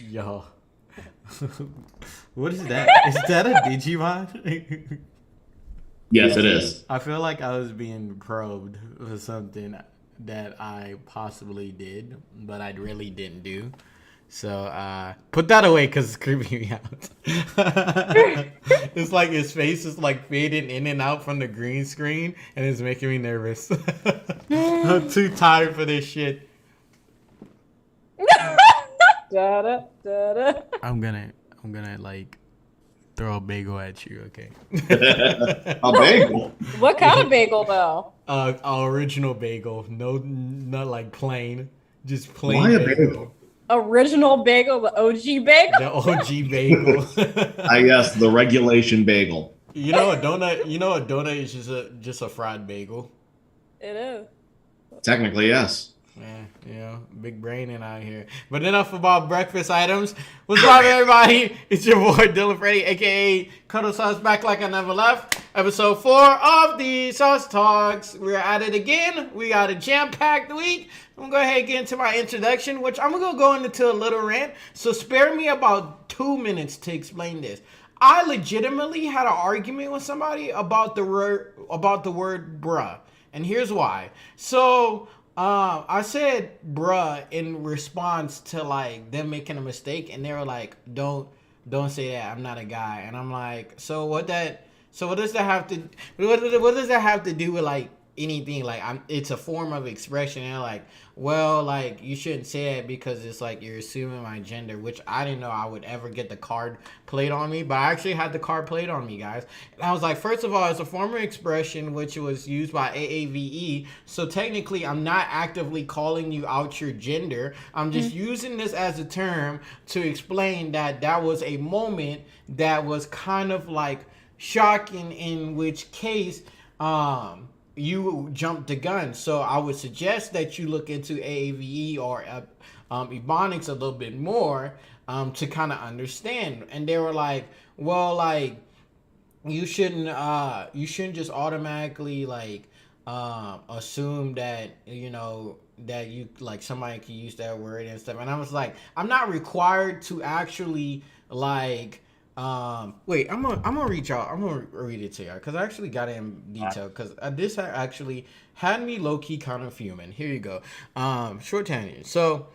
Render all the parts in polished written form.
Yo. What is that? Is that a Digimon? Yes, it is. I feel like I was being probed for something that I possibly did, but I really didn't do. So put that away because it's creeping me out. It's like his face is like fading in and out from the green screen, and it's making me nervous. I'm too tired for this shit. Da-da, da-da. I'm gonna like throw a bagel at you, okay? A bagel. What kind of bagel though? Original bagel, no, not like plain, just plain Why a bagel. bagel? Original bagel, the OG bagel. The OG bagel. I guess the regulation bagel. You know a donut. You know a donut is just a fried bagel. It is. Technically, yes. Yeah, you know, big brain in out here. But enough about breakfast items. What's up, everybody? It's your boy Dylan Freddy, aka Cuddle Sauce, back like I never left. Episode 4 of the Sauce Talks. We're at it again. We got a jam-packed week. I'm gonna go ahead and get into my introduction, which I'm gonna go into a little rant. So spare me about 2 minutes to explain this. I legitimately had an argument with somebody about the word bruh, and here's why. So I said bruh in response to like them making a mistake, and they were like, don't say that, I'm not a guy. And I'm like, so what does that have to what does that have to do with like anything? Like it's a form of expression. And they're like, well, like you shouldn't say it because it's like you're assuming my gender, which I didn't know I would ever get the card played on me, but I actually had the card played on me, guys. And I was like, first of all, it's a form of expression which was used by AAVE, so technically I'm not actively calling you out your gender. I'm just using this as a term to explain that that was a moment that was kind of like shocking, in which case you jumped the gun. So I would suggest that you look into AAVE or Ebonics a little bit more to kind of understand. And they were like, well, like you shouldn't just automatically like assume that that you like somebody can use that word and stuff. And I was like, I'm not required to actually like wait, I'm gonna reach out. I'm gonna read it to y'all because I actually got it in detail because this actually had me low key kind of fuming. Here you go. Short tangent. So,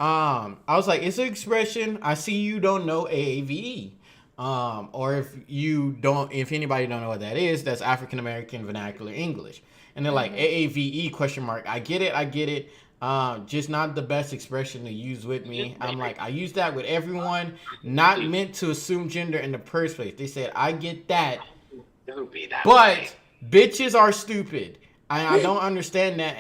I was like, it's an expression. I see you don't know AAVE. Or if anybody don't know what that is, that's African American Vernacular English. And they're like AAVE question mark. I get it. Just not the best expression to use with me. I'm like, I use that with everyone, not meant to assume gender in the first place. They said, I get that, but bitches are stupid. I don't understand that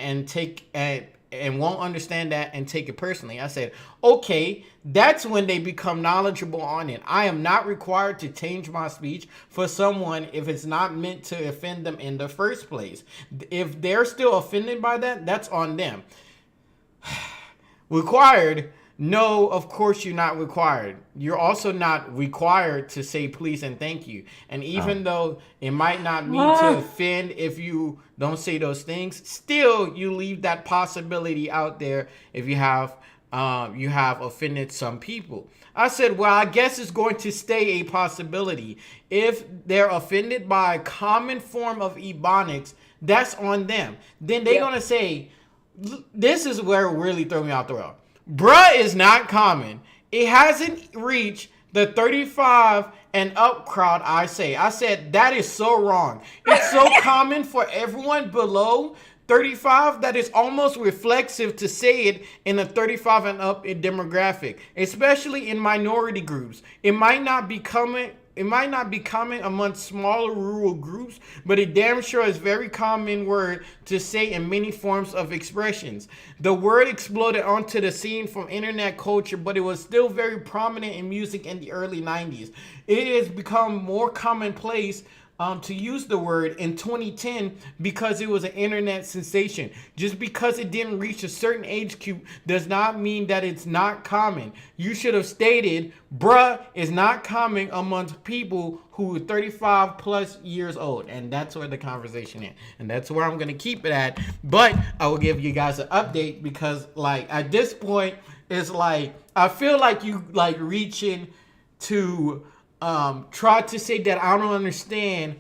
and won't understand that and take it personally. I said, okay, that's when they become knowledgeable on it. I am not required to change my speech for someone if it's not meant to offend them in the first place. If they're still offended by that, that's on them. Required? No, of course you're not required. You're also not required to say please and thank you. And even though it might not mean to offend if you don't say those things, still you leave that possibility out there if you have offended some people. I said, well, I guess it's going to stay a possibility. If they're offended by a common form of Ebonics, that's on them. Then they're going to say, this is where it really threw me out the rail. Bruh is not common. It hasn't reached the 35 and up crowd. I said that is so wrong. It's so common for everyone below 35 that it's almost reflexive to say it in a 35 and up demographic, especially in minority groups. It might not be common amongst smaller rural groups, but it damn sure is very common word to say in many forms of expressions. The word exploded onto the scene from internet culture, but it was still very prominent in music in the early 90s. It has become more commonplace to use the word in 2010 because it was an internet sensation. Just because it didn't reach a certain age group does not mean that it's not common. You should have stated, bruh is not common amongst people who are 35 plus years old. And that's where the conversation is. And that's where I'm going to keep it at. But I will give you guys an update because like at this point, is like I feel like you like reaching to try to say that I don't understand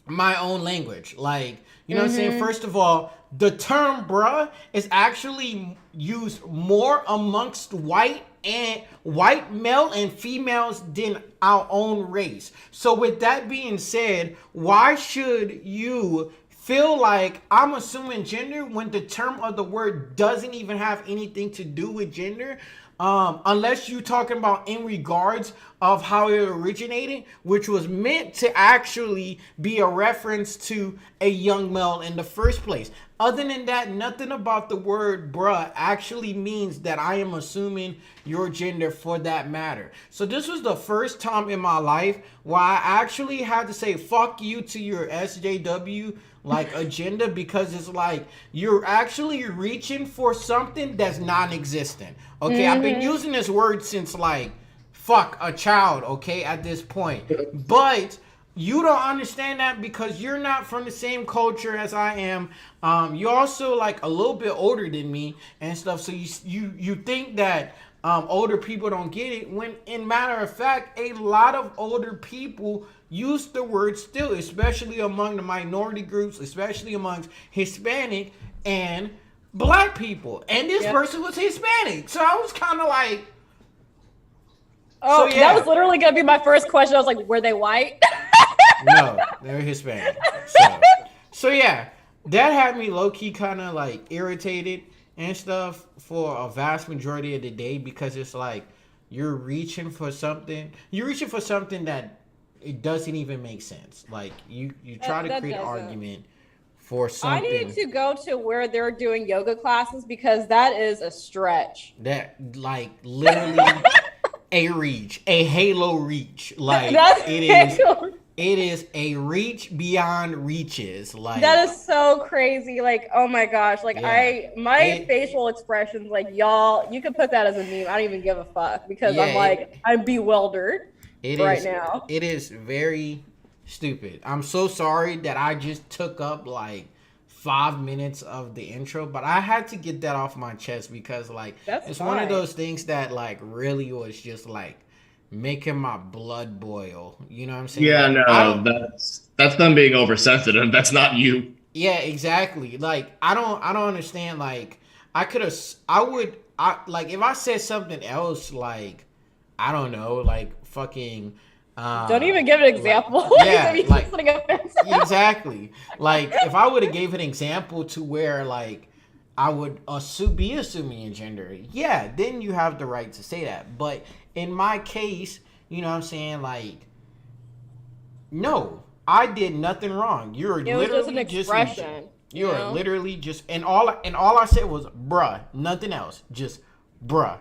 my own language. Like, you know what I'm saying? First of all, the term bruh is actually used more amongst white male and females than our own race. So with that being said, why should you feel like I'm assuming gender when the term of the word doesn't even have anything to do with gender? Unless you're talking about in regards of how it originated, which was meant to actually be a reference to a young male in the first place. Other than that, nothing about the word bruh actually means that I am assuming your gender for that matter. So this was the first time in my life where I actually had to say fuck you to your SJW like agenda, because it's like you're actually reaching for something that's non-existent. Okay, I've been using this word since like fuck a child, okay, at this point. But you don't understand that because you're not from the same culture as I am. You're also like a little bit older than me and stuff. So you think that older people don't get it, when in matter of fact, a lot of older people use the word still, especially among the minority groups, especially amongst Hispanic and black people. And this person was Hispanic. So I was kind of like, Oh, so, yeah. that was literally gonna be my first question. I was like, were they white? no, they're Hispanic. So yeah, that had me low-key kind of like irritated and stuff for a vast majority of the day, because it's like you're reaching for something that it doesn't even make sense. Like you try to create an argument for something. I need to go to where they're doing yoga classes because that is a stretch. That like literally a halo reach. Like it is a reach beyond reaches. Like that is so crazy. Like, oh my gosh. Like my facial expressions, like y'all, you could put that as a meme. I don't even give a fuck because I'm bewildered now. It is very stupid. I'm so sorry that I just took up like 5 minutes of the intro, but I had to get that off my chest because like it's one of those things that like really was just like making my blood boil. You know what I'm saying? Yeah, like, no, that's them being oversensitive. That's not you. Yeah, exactly. Like I don't understand. Like like if I said something else, like I don't know, like fucking. Don't even give an example. Exactly. Like if I would have gave an example to where like I would be assuming a gender, yeah, then you have the right to say that. But in my case, you know what I'm saying, like, no, I did nothing wrong. You're literally just an expression. You're literally just and all I said was bruh, nothing else, just bruh.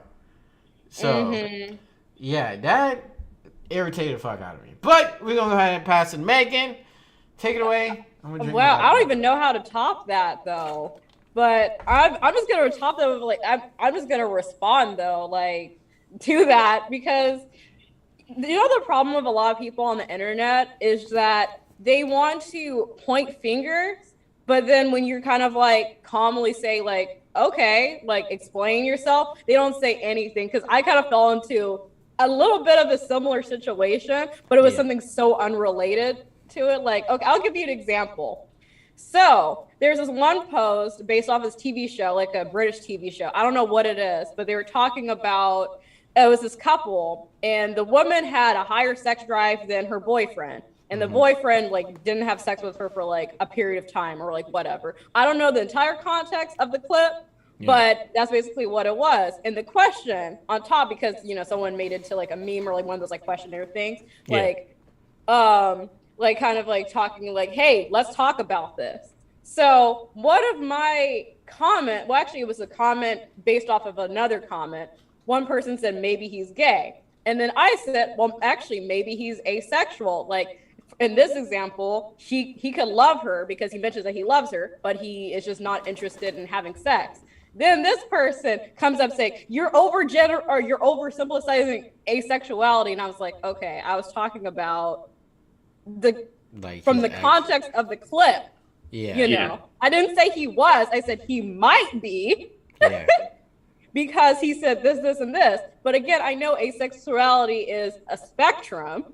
So yeah, that irritated the fuck out of me. But we're gonna go ahead and pass it. Megan, take it away. Wow, I don't even know how to top that though. But I'm just gonna top that with like I'm just gonna respond though, like to that, because you know the problem with a lot of people on the internet is that they want to point fingers, but then when you're kind of like calmly say like, okay, like explain yourself, they don't say anything. Because I kind of fell into a little bit of a similar situation, but it was something so unrelated to it. Like, okay, I'll give you an example. So there's this one post based off this TV show, like a British TV show. I don't know what it is, but they were talking about, it was this couple and the woman had a higher sex drive than her boyfriend. And the boyfriend like didn't have sex with her for like a period of time or like whatever. I don't know the entire context of the clip, but that's basically what it was. And the question on top, because you know someone made it to like a meme or like one of those like questionnaire things, like kind of like talking like, hey, let's talk about this. So one of my comment, well actually it was a comment based off of another comment. One person said maybe he's gay. And then I said, well actually maybe he's asexual. Like in this example, he could love her because he mentions that he loves her, but he is just not interested in having sex. Then this person comes up saying, you're oversimplifying asexuality. And I was like, okay, I was talking about from the context of the clip. You know, I didn't say he was, I said he might be. because he said this, and this. But again, I know asexuality is a spectrum,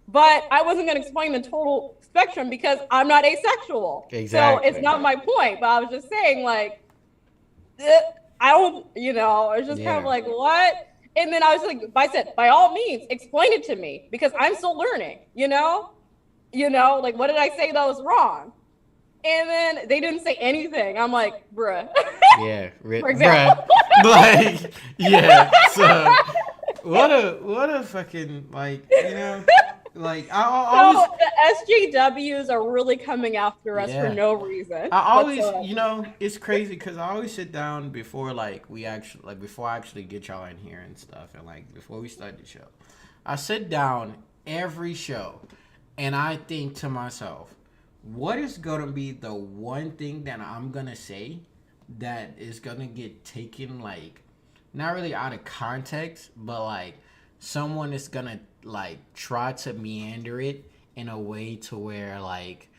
but I wasn't going to explain the total spectrum because I'm not asexual. Exactly. So it's not my point. But I was just saying, like, I don't, it's just kind of like, what? And then I was like, I said, by all means, explain it to me because I'm still learning, like, what did I say that was wrong? And then they didn't say anything. I'm like, bruh. Yeah, For example. bruh. Like, yeah. So, what a fucking, like, like, I always. So the SJWs are really coming after us for no reason. I always, whatsoever. it's crazy because I always sit down before, like, before I actually get y'all in here and stuff, and, like, before we start the show. I sit down every show, and I think to myself, what is going to be the one thing that I'm going to say that is going to get taken, like, not really out of context, but, like, someone is going to, like, try to meander it in a way to where, like,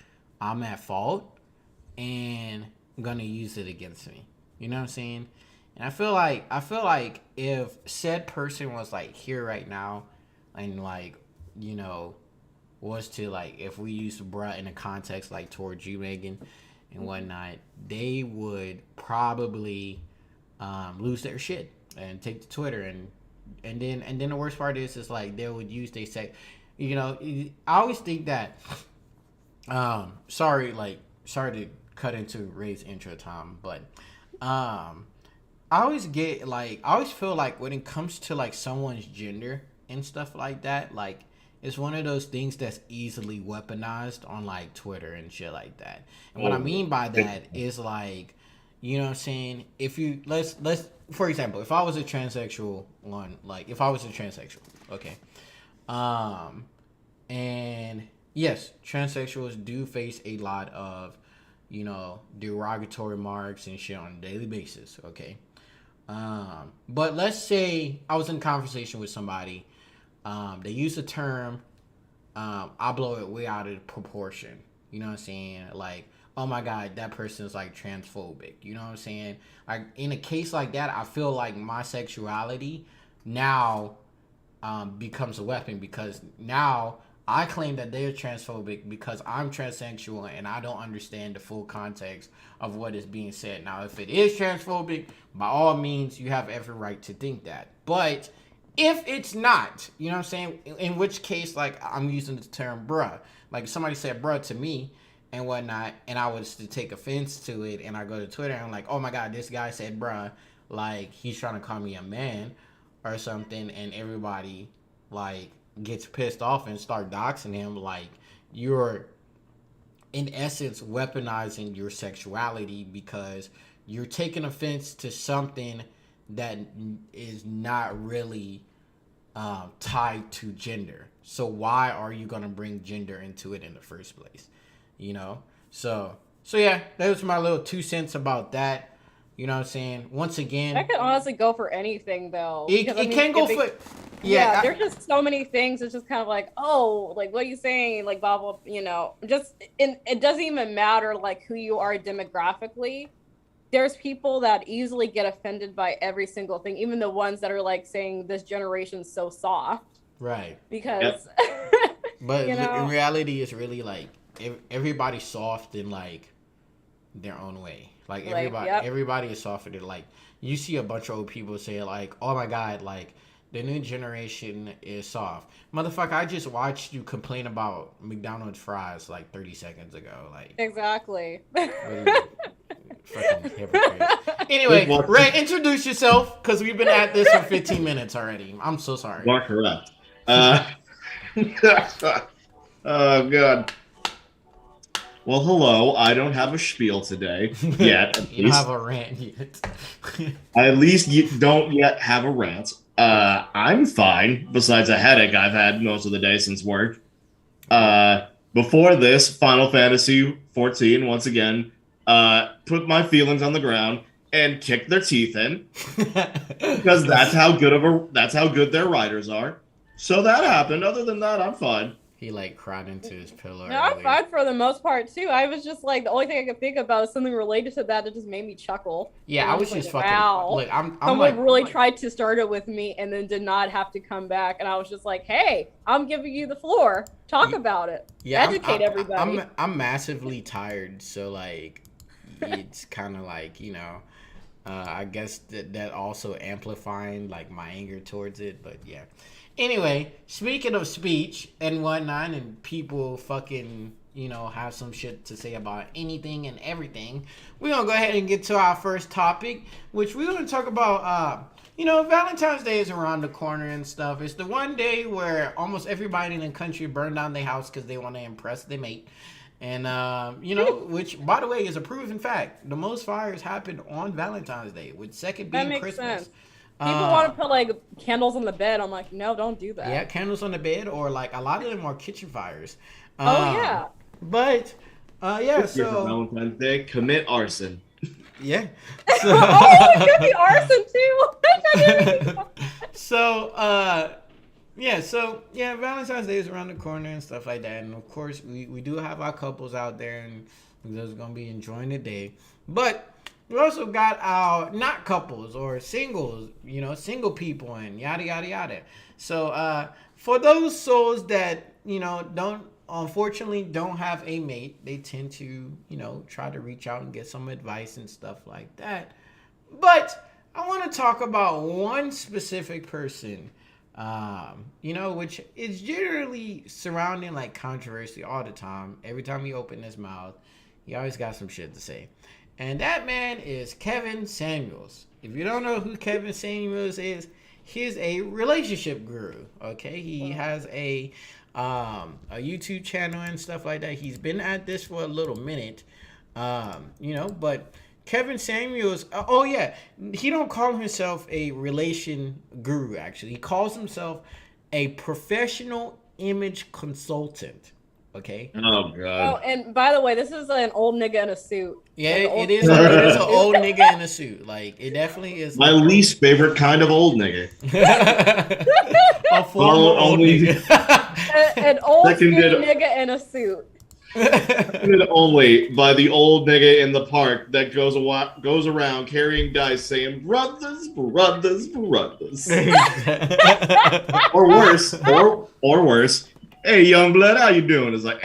I'm at fault and going to use it against me. You know what I'm saying? And I feel like if said person was, like, here right now and, like, was to, like, if we use bruh in a context like towards you, Megan, and whatnot, they would probably lose their shit and take to Twitter and then the worst part is like they would use they say, I always think that sorry to cut into Ray's intro time, but I always feel like when it comes to like someone's gender and stuff like that, like it's one of those things that's easily weaponized on like Twitter and shit like that. And what I mean by that is like, you know what I'm saying? If you let's for example, if I was a transsexual okay. And yes, transsexuals do face a lot of, derogatory marks and shit on a daily basis, okay? But let's say I was in conversation with somebody. They use the term, I blow it way out of proportion. You know what I'm saying? Like, oh my God, that person is like transphobic. You know what I'm saying? Like in a case like that, I feel like my sexuality now becomes a weapon because now I claim that they're transphobic because I'm transsexual and I don't understand the full context of what is being said. Now, if it is transphobic, by all means, you have every right to think that. But if it's not, you know what I'm saying? In which case, like, I'm using the term bruh. Like, somebody said bruh to me and whatnot, and I was to take offense to it, and I go to Twitter, and I'm like, oh my God, this guy said bruh. Like, he's trying to call me a man or something, and everybody, like, gets pissed off and start doxing him. Like, you're, in essence, weaponizing your sexuality because you're taking offense to something that is not really tied to gender. So why are you gonna bring gender into it in the first place? So yeah, that was my little 2 cents about that. You know what I'm saying? Once again, that could honestly go for anything though. It can go for there's just so many things. It's just kind of like, oh, like what are you saying? Like blah blah, it doesn't even matter like who you are demographically. There's people that easily get offended by every single thing, even the ones that are like saying this generation's so soft. Right. Because but in reality it's really like everybody's soft in like their own way. Like everybody is soft in it. Like you see a bunch of old people say like, oh my God, like the new generation is soft. Motherfucker, I just watched you complain about McDonald's fries like 30 seconds ago. Like exactly. Fucking hypocrite. Anyway, Ray, introduce yourself because we've been at this for 15 minutes already. I'm so sorry. You are correct. Oh God. Well, hello. I don't have a spiel today yet. You don't have a rant yet. I at least don't yet have a rant. I'm fine. Besides a headache I've had most of the day since work. Before this, Final Fantasy 14 once again. Put my feelings on the ground and kick their teeth in because that's how good their writers are. So that happened. Other than that, I'm fine. He like cried into his pillow. No, I'm earlier. fine for the most part too. I was just like the only thing I could think about is something related to that just made me chuckle. Yeah, And I I'm was just fucking. wow. Look, I'm Someone like really tried to start it with me and then did not have to come back, and I was just like, "Hey, I'm giving you the floor. Talk about it. yeah, Educate everybody." I'm massively tired, so like, it's kind of like I guess that also amplifying like my anger towards it, but yeah. Anyway, speaking of speech and whatnot, and people fucking, have some shit to say about anything and everything, we're gonna go ahead and get to our first topic, which we're gonna talk about. Valentine's Day is around the corner and stuff. It's the one day where almost everybody in the country burned down their house because they want to impress their mate. And, which, by the way, is a proven fact. The most fires happen on Valentine's Day, with second being That makes Christmas. sense. People want to put like candles on the bed. I'm like, no, don't do that. Yeah, candles on the bed, or like a lot of them are kitchen fires. Oh yeah. But Here for so Valentine's Day, commit arson. yeah. Oh, it could be arson too. I didn't even think about that. So Valentine's Day is around the corner and stuff like that, and of course we do have our couples out there, and we're just gonna be enjoying the day. But we also got our not couples or singles, single people, and yada yada yada. So for those souls that unfortunately don't have a mate, they tend to try to reach out and get some advice and stuff like that. But I want to talk about one specific person, which is generally surrounding like controversy all the time. Every time he opens his mouth, he always got some shit to say. And that man is Kevin Samuels. If you don't know who Kevin Samuels is, he's a relationship guru. Okay, he has a YouTube channel and stuff like that. He's been at this for a little minute, but Kevin Samuels. He don't call himself a relation guru. Actually, he calls himself a professional image consultant. Okay. Oh Oh, god. and by the way, this is an old nigga in a suit. Yeah, Like, it is an old nigga in a suit. Like, it definitely is. My least favorite kind of old nigga. A former old only- nigga. An old Seconded- skinny nigga in a suit. Seconded only by the old nigga in the park that goes around carrying dice saying brothers, brothers, brothers. Or worse, or worse. Hey, young blood, how you doing? It's like,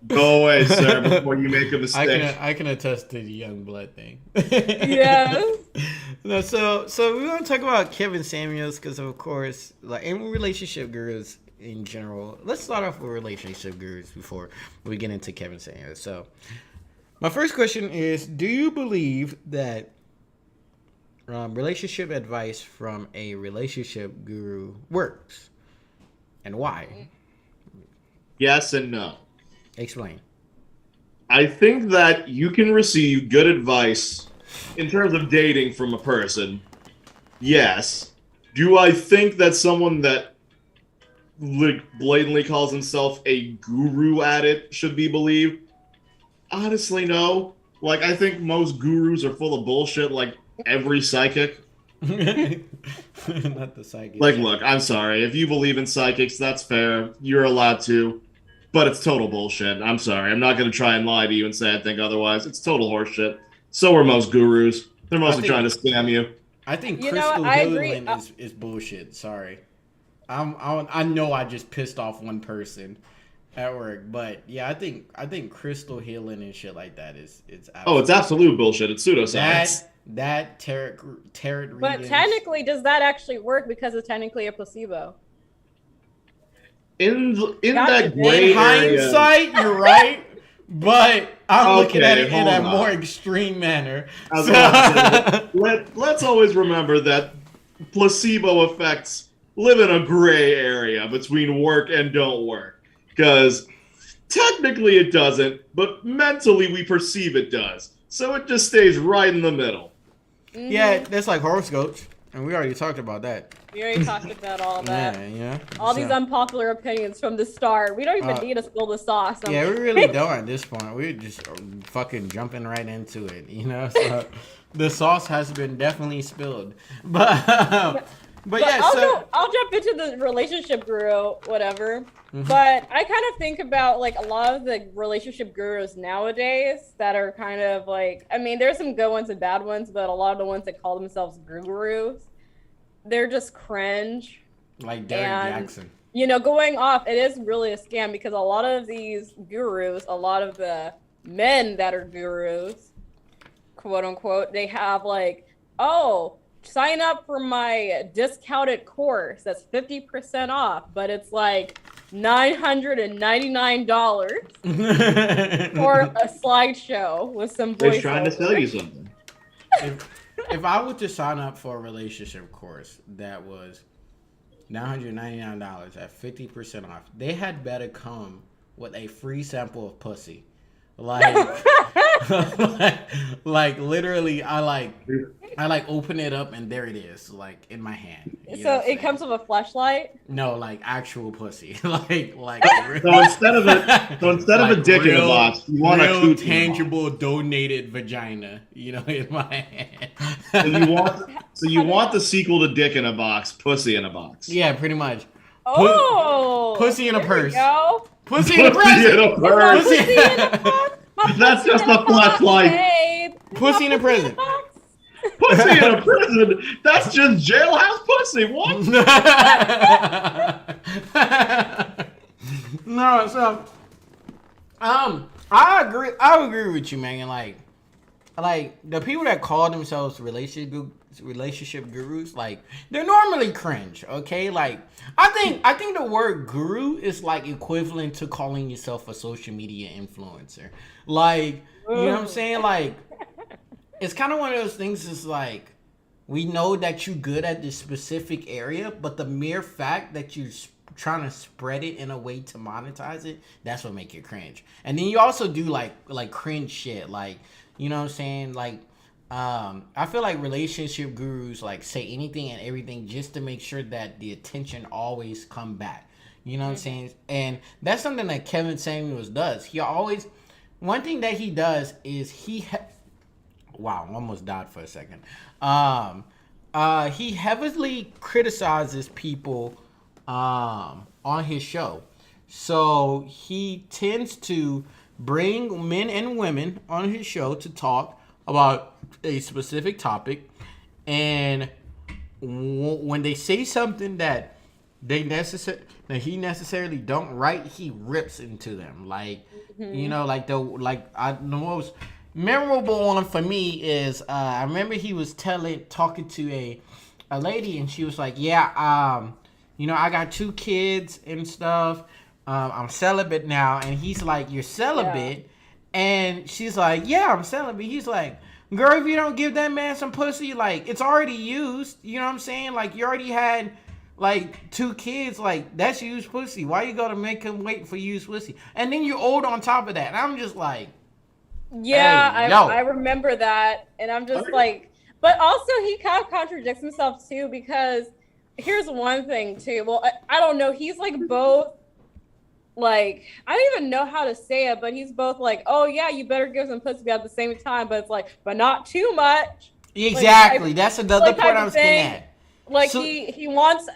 go away, sir, before you make a mistake. I can attest to the young blood thing. Yes. No, so we're gonna talk about Kevin Samuels because, of course, like in relationship gurus in general. Let's start off with relationship gurus before we get into Kevin Samuels. So, my first question is: do you believe that relationship advice from a relationship guru works, and why? Yes and no. Explain. I think that you can receive good advice in terms of dating from a person. Yes. Do I think that someone that blatantly calls himself a guru at it should be believed? Honestly, no. Like, I think most gurus are full of bullshit, like every psychic. Not the psychic. Like, look, I'm sorry. If you believe in psychics, that's fair. You're allowed to. But it's total bullshit. I'm sorry. I'm not going to try and lie to you and say I think otherwise. It's total horseshit. So are most gurus. They're mostly trying to scam you. I think You know Crystal what? I agree. Hillen is bullshit. Sorry. I know I just pissed off one person at work, but yeah, I think Crystal Hillen and shit like that is it's Oh, it's absolute bullshit. It's pseudoscience. that tarot But readings. technically, does that actually work because it's technically a placebo? In Gotcha. that gray in area, hindsight, you're right, but I'm looking at Okay, it in a hold more on. extreme manner. I was about to say, let's always remember that placebo effects live in a gray area between work and don't work. Because technically it doesn't, but mentally we perceive it does. So it just stays right in the middle. Yeah, that's like horoscopes, and we already talked about that. We already talked about all that. Yeah. All these unpopular opinions from the start. We don't even need to spill the sauce. Yeah, we really don't at this point. We're just fucking jumping right into it, So the sauce has been definitely spilled. But But yeah, I'll jump into the relationship guru, whatever. Mhm. But I kind of think about like a lot of the relationship gurus nowadays that are kind of like, I mean, there's some good ones and bad ones, but a lot of the ones that call themselves gurus, they're just cringe. like Derek And Jackson. you know, going off, it is really a scam because a lot of these gurus, a lot of the men that are gurus, quote unquote, they have like, oh, sign up for my discounted course that's 50% off, but it's like $999 for a slideshow with some They're voiceover. trying to sell you something. If I were to sign up for a relationship course that was $999 at 50% off, they had better come with a free sample of pussy. Like, like literally, I open it up and there it is, like in my hand. You know So what I'm it comes saying? with a flashlight. No, like actual pussy, like So instead of a dick in a real- box, you want a real coochie in a tangible donated vagina, you know, in my hand. box. So you want the sequel to Dick in a Box, Pussy in a Box. Yeah, pretty much. Oh, pussy in a there purse. we go. Pussy in a Pussy in present. a purse. Pussy in a box? My That's pussy just in a box, flashlight. babe. Pussy in a My present. box. Pussy in a prison. That's just jailhouse pussy. What? No, so I agree with you, man. Like the people that call themselves relationship gurus, like they're normally cringe. Okay, like I think the word guru is like equivalent to calling yourself a social media influencer. Like, you know what I'm saying? Like, it's kind of one of those things. Is like, we know that you're good at this specific area, but the mere fact that you're trying to spread it in a way to monetize it, that's what make it cringe. And then you also do like cringe shit, like, you know what I'm saying? Like, I feel like relationship gurus like say anything and everything just to make sure that the attention always come back. You know what I'm saying? And that's something that Kevin Samuels does. He always, one thing that he does is wow, I almost died for a second. He heavily criticizes people on his show. So he tends to bring men and women on his show to talk about a specific topic, and when they say something that he necessarily don't right, he rips into them. Like, you know, like the most memorable one for me is I remember he was talking to a lady, and she was like, yeah, you know, I got 2 kids and stuff. I'm celibate now. And he's like, you're celibate? Yeah. And she's like, yeah, I'm celibate. He's like, girl, if you don't give that man some pussy, like, it's already used. You know what I'm saying? Like, you already had, like, 2 kids. Like, that's used pussy. Why you gotta make him wait for used pussy? And then you're old on top of that. And I'm just like, yeah, hey, I remember that. And I'm just like, but also he kind of contradicts himself, too, because here's one thing, too. Well, I don't know. He's, like, both. Like, I don't even know how to say it, but he's both like, oh yeah, you better give some pussy at the same time, but it's like, but not too much. Exactly. Like, that's another point I was getting at. Like, so, he wants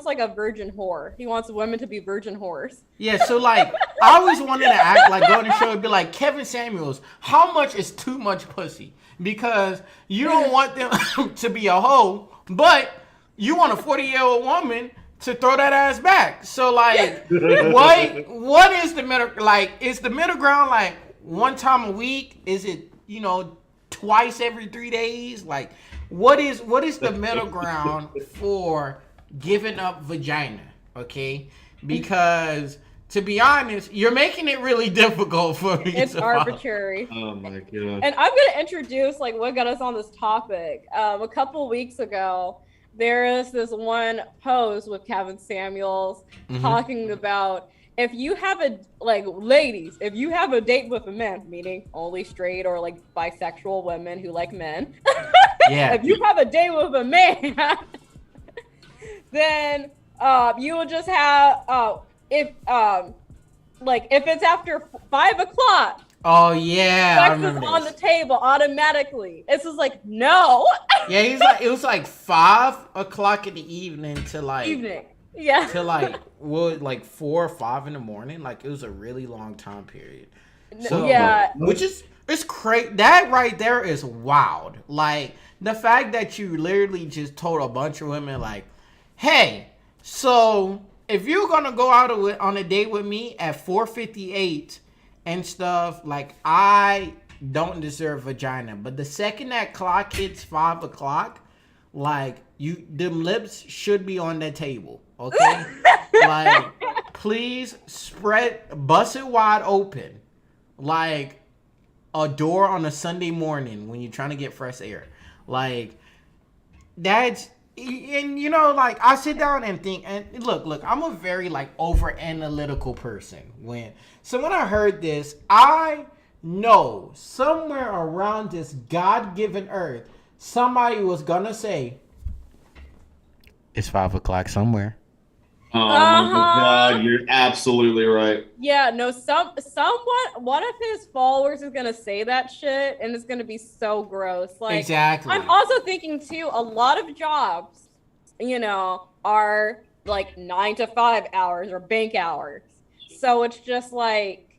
like a virgin whore. He wants women to be virgin whores. Yeah, so like I always wanted to act like, go on the show and be like, Kevin Samuels, how much is too much pussy? Because you don't want them to be a hoe, but you want a 40-year-old woman to throw that ass back. So like, what is the middle? Like, is the middle ground like one time a week? Is it, you know, twice every 3 days? Like, what is the middle ground for giving up vagina? Okay, because to be honest, you're making it really difficult for me. It's arbitrary. Oh my god! And I'm gonna introduce like what got us on this topic. A couple weeks ago, there is this one post with Kevin Samuels talking about if you have ladies, if you have a date with a man, meaning only straight or like bisexual women who like men. Yeah. If you have a date with a man, then you will just have if it's after 5 o'clock, Oh yeah, I Sex is remember on the this. table automatically. It's just like, no. Yeah, he's like it was like 5 o'clock in the evening to like Evening. Yeah. to like what like 4 or 5 in the morning. Like it was a really long time period. So Yeah. which is it's crazy. That right there is wild. Like the fact that you literally just told a bunch of women like, hey, so if you're gonna go out on a date with me at 4:58 and stuff, like I don't deserve vagina. But the second that clock hits 5 o'clock, like you them lips should be on the table. Okay? Like please bust it wide open. Like a door on a Sunday morning when you're trying to get fresh air. Like that's and you know like I sit down and think and look I'm a very like over analytical person when I heard this I know somewhere around this God-given earth somebody was gonna say it's 5 o'clock somewhere. Oh my God, you're absolutely right. Yeah, no, one of his followers is gonna say that shit, and it's gonna be so gross. Like, Exactly. I'm also thinking too, a lot of jobs, are like 9 to 5 hours or bank hours. So it's just like,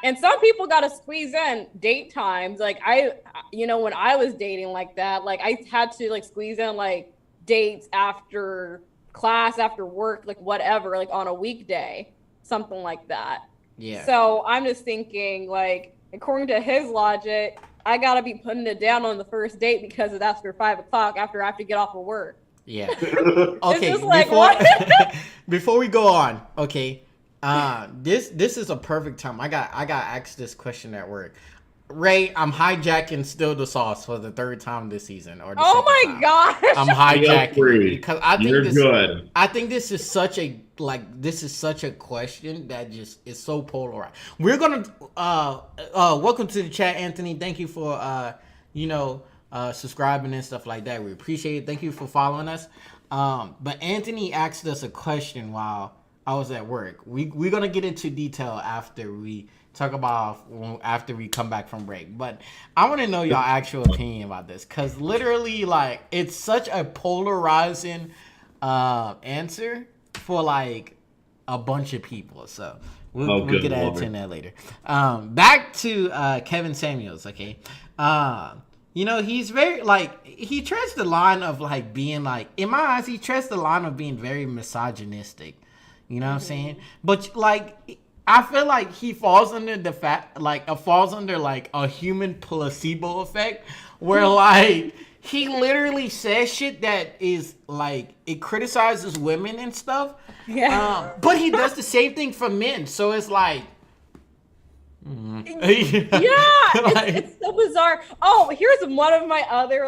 and some people gotta squeeze in date times. Like when I was dating like that, like I had to like squeeze in like dates after class, after work, like whatever, like on a weekday, something like that. Yeah. So I'm just thinking, like, according to his logic, I gotta be putting it down on the first date because it's after 5 o'clock after I have to get off of work. Yeah. Okay. just like, before, what? before we go on, okay. This is a perfect time. I got asked this question at work. Ray, I'm hijacking Still the Sauce for the third time this season. Or the Oh second my time. gosh. I'm hijacking free. because I think You're this. good. I think this is such a question that just is so polarized. We're gonna welcome to the chat, Anthony. Thank you for subscribing and stuff like that. We appreciate it. Thank you for following us. But Anthony asked us a question while I was at work. We're gonna get into detail after we come back from break. But I want to know your actual opinion about this because literally, like, it's such a polarizing answer for like a bunch of people. So we'll get into that later. Back to Kevin Samuels. Okay. He's very like he treads the line of like being like in my eyes he treads the line of being very misogynistic. You know what I'm saying? But like I feel like he falls under a human placebo effect where like he literally says shit that is like it criticizes women and stuff. Yeah. But he does the same thing for men. So it's like It's so bizarre. Oh, here's one of my other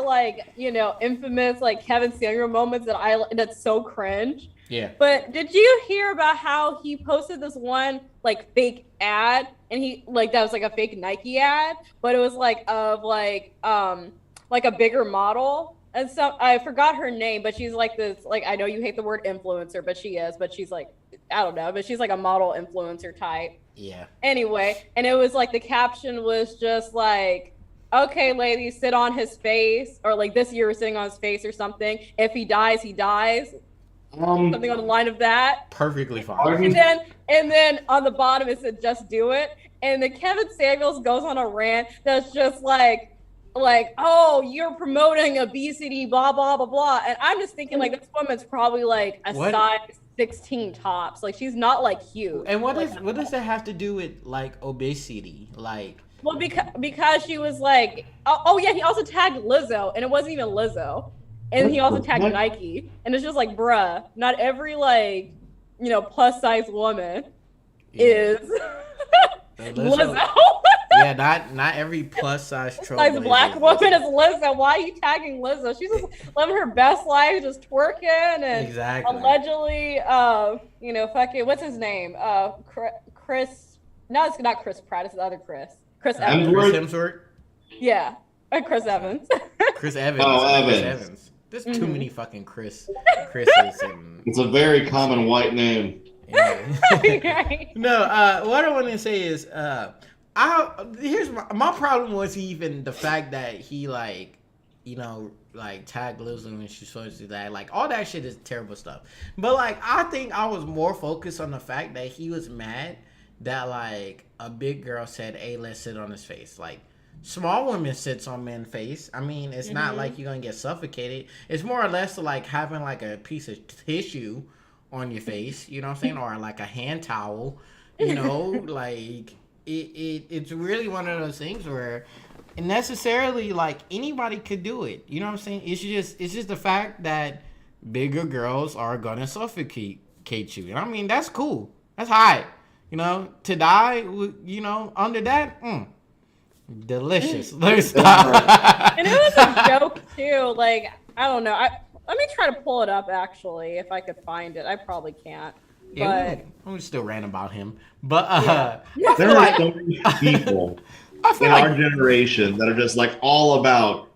infamous like Kevin Samuel moments that's so cringe. Yeah. But did you hear about how he posted this one like fake ad and he like that was like a fake Nike ad, but it was like of like a bigger model. And so I forgot her name, but she's like this, like, I know you hate the word influencer, but she's like, I don't know, but she's like a model influencer type. Yeah. Anyway, and it was like the caption was just like, okay, ladies, sit on his face, or like this year we're sitting on his face or something. If he dies, he dies. Something on the line of that. Perfectly fine. And then on the bottom it said, just do it. And then Kevin Samuels goes on a rant that's just like, oh, you're promoting obesity, blah, blah, blah, blah. And I'm just thinking, like, this woman's probably, like, a size 16 tops. Like, she's not, like, huge. And what does that have to do with, like, obesity? Like... Well, because she was, like... Oh, yeah, he also tagged Lizzo, and it wasn't even Lizzo. And he also tagged Nike. And it's just like, bruh, not every, like, plus-size woman is Lizzo. Yeah, not every plus size black woman is Lizzo. Why are you tagging Lizzo? She's just living her best life, just twerking and allegedly, fucking what's his name? Chris. No, it's not Chris Pratt. It's the other Chris. Chris Evans. Chris Hemsworth. Yeah, Chris Evans. Chris Evans. Oh, Evans. Chris Evans. There's too many fucking Chris's. And... It's a very common white name. Yeah. No, what I want to say is, Here's my problem was even the fact that he like, like tagged Lizzo when she's supposed to do that. Like all that shit is terrible stuff. But like I think I was more focused on the fact that he was mad that like a big girl said, "Hey, let's sit on his face." Like small women sits on men's face. I mean, it's not like you're gonna get suffocated. It's more or less like having like a piece of tissue on your face. You know what I'm saying, or like a hand towel. Like it's really one of those things where necessarily like anybody could do it. You know what I'm saying? It's just the fact that bigger girls are gonna suffocate you. And I mean that's cool. That's high. To die, under that, delicious. Let me stop. And it was a joke too. Like I don't know. Let me try to pull it up actually if I could find it. I probably can't. Yeah, we still ran about him, but there are so many people in our generation that are just like all about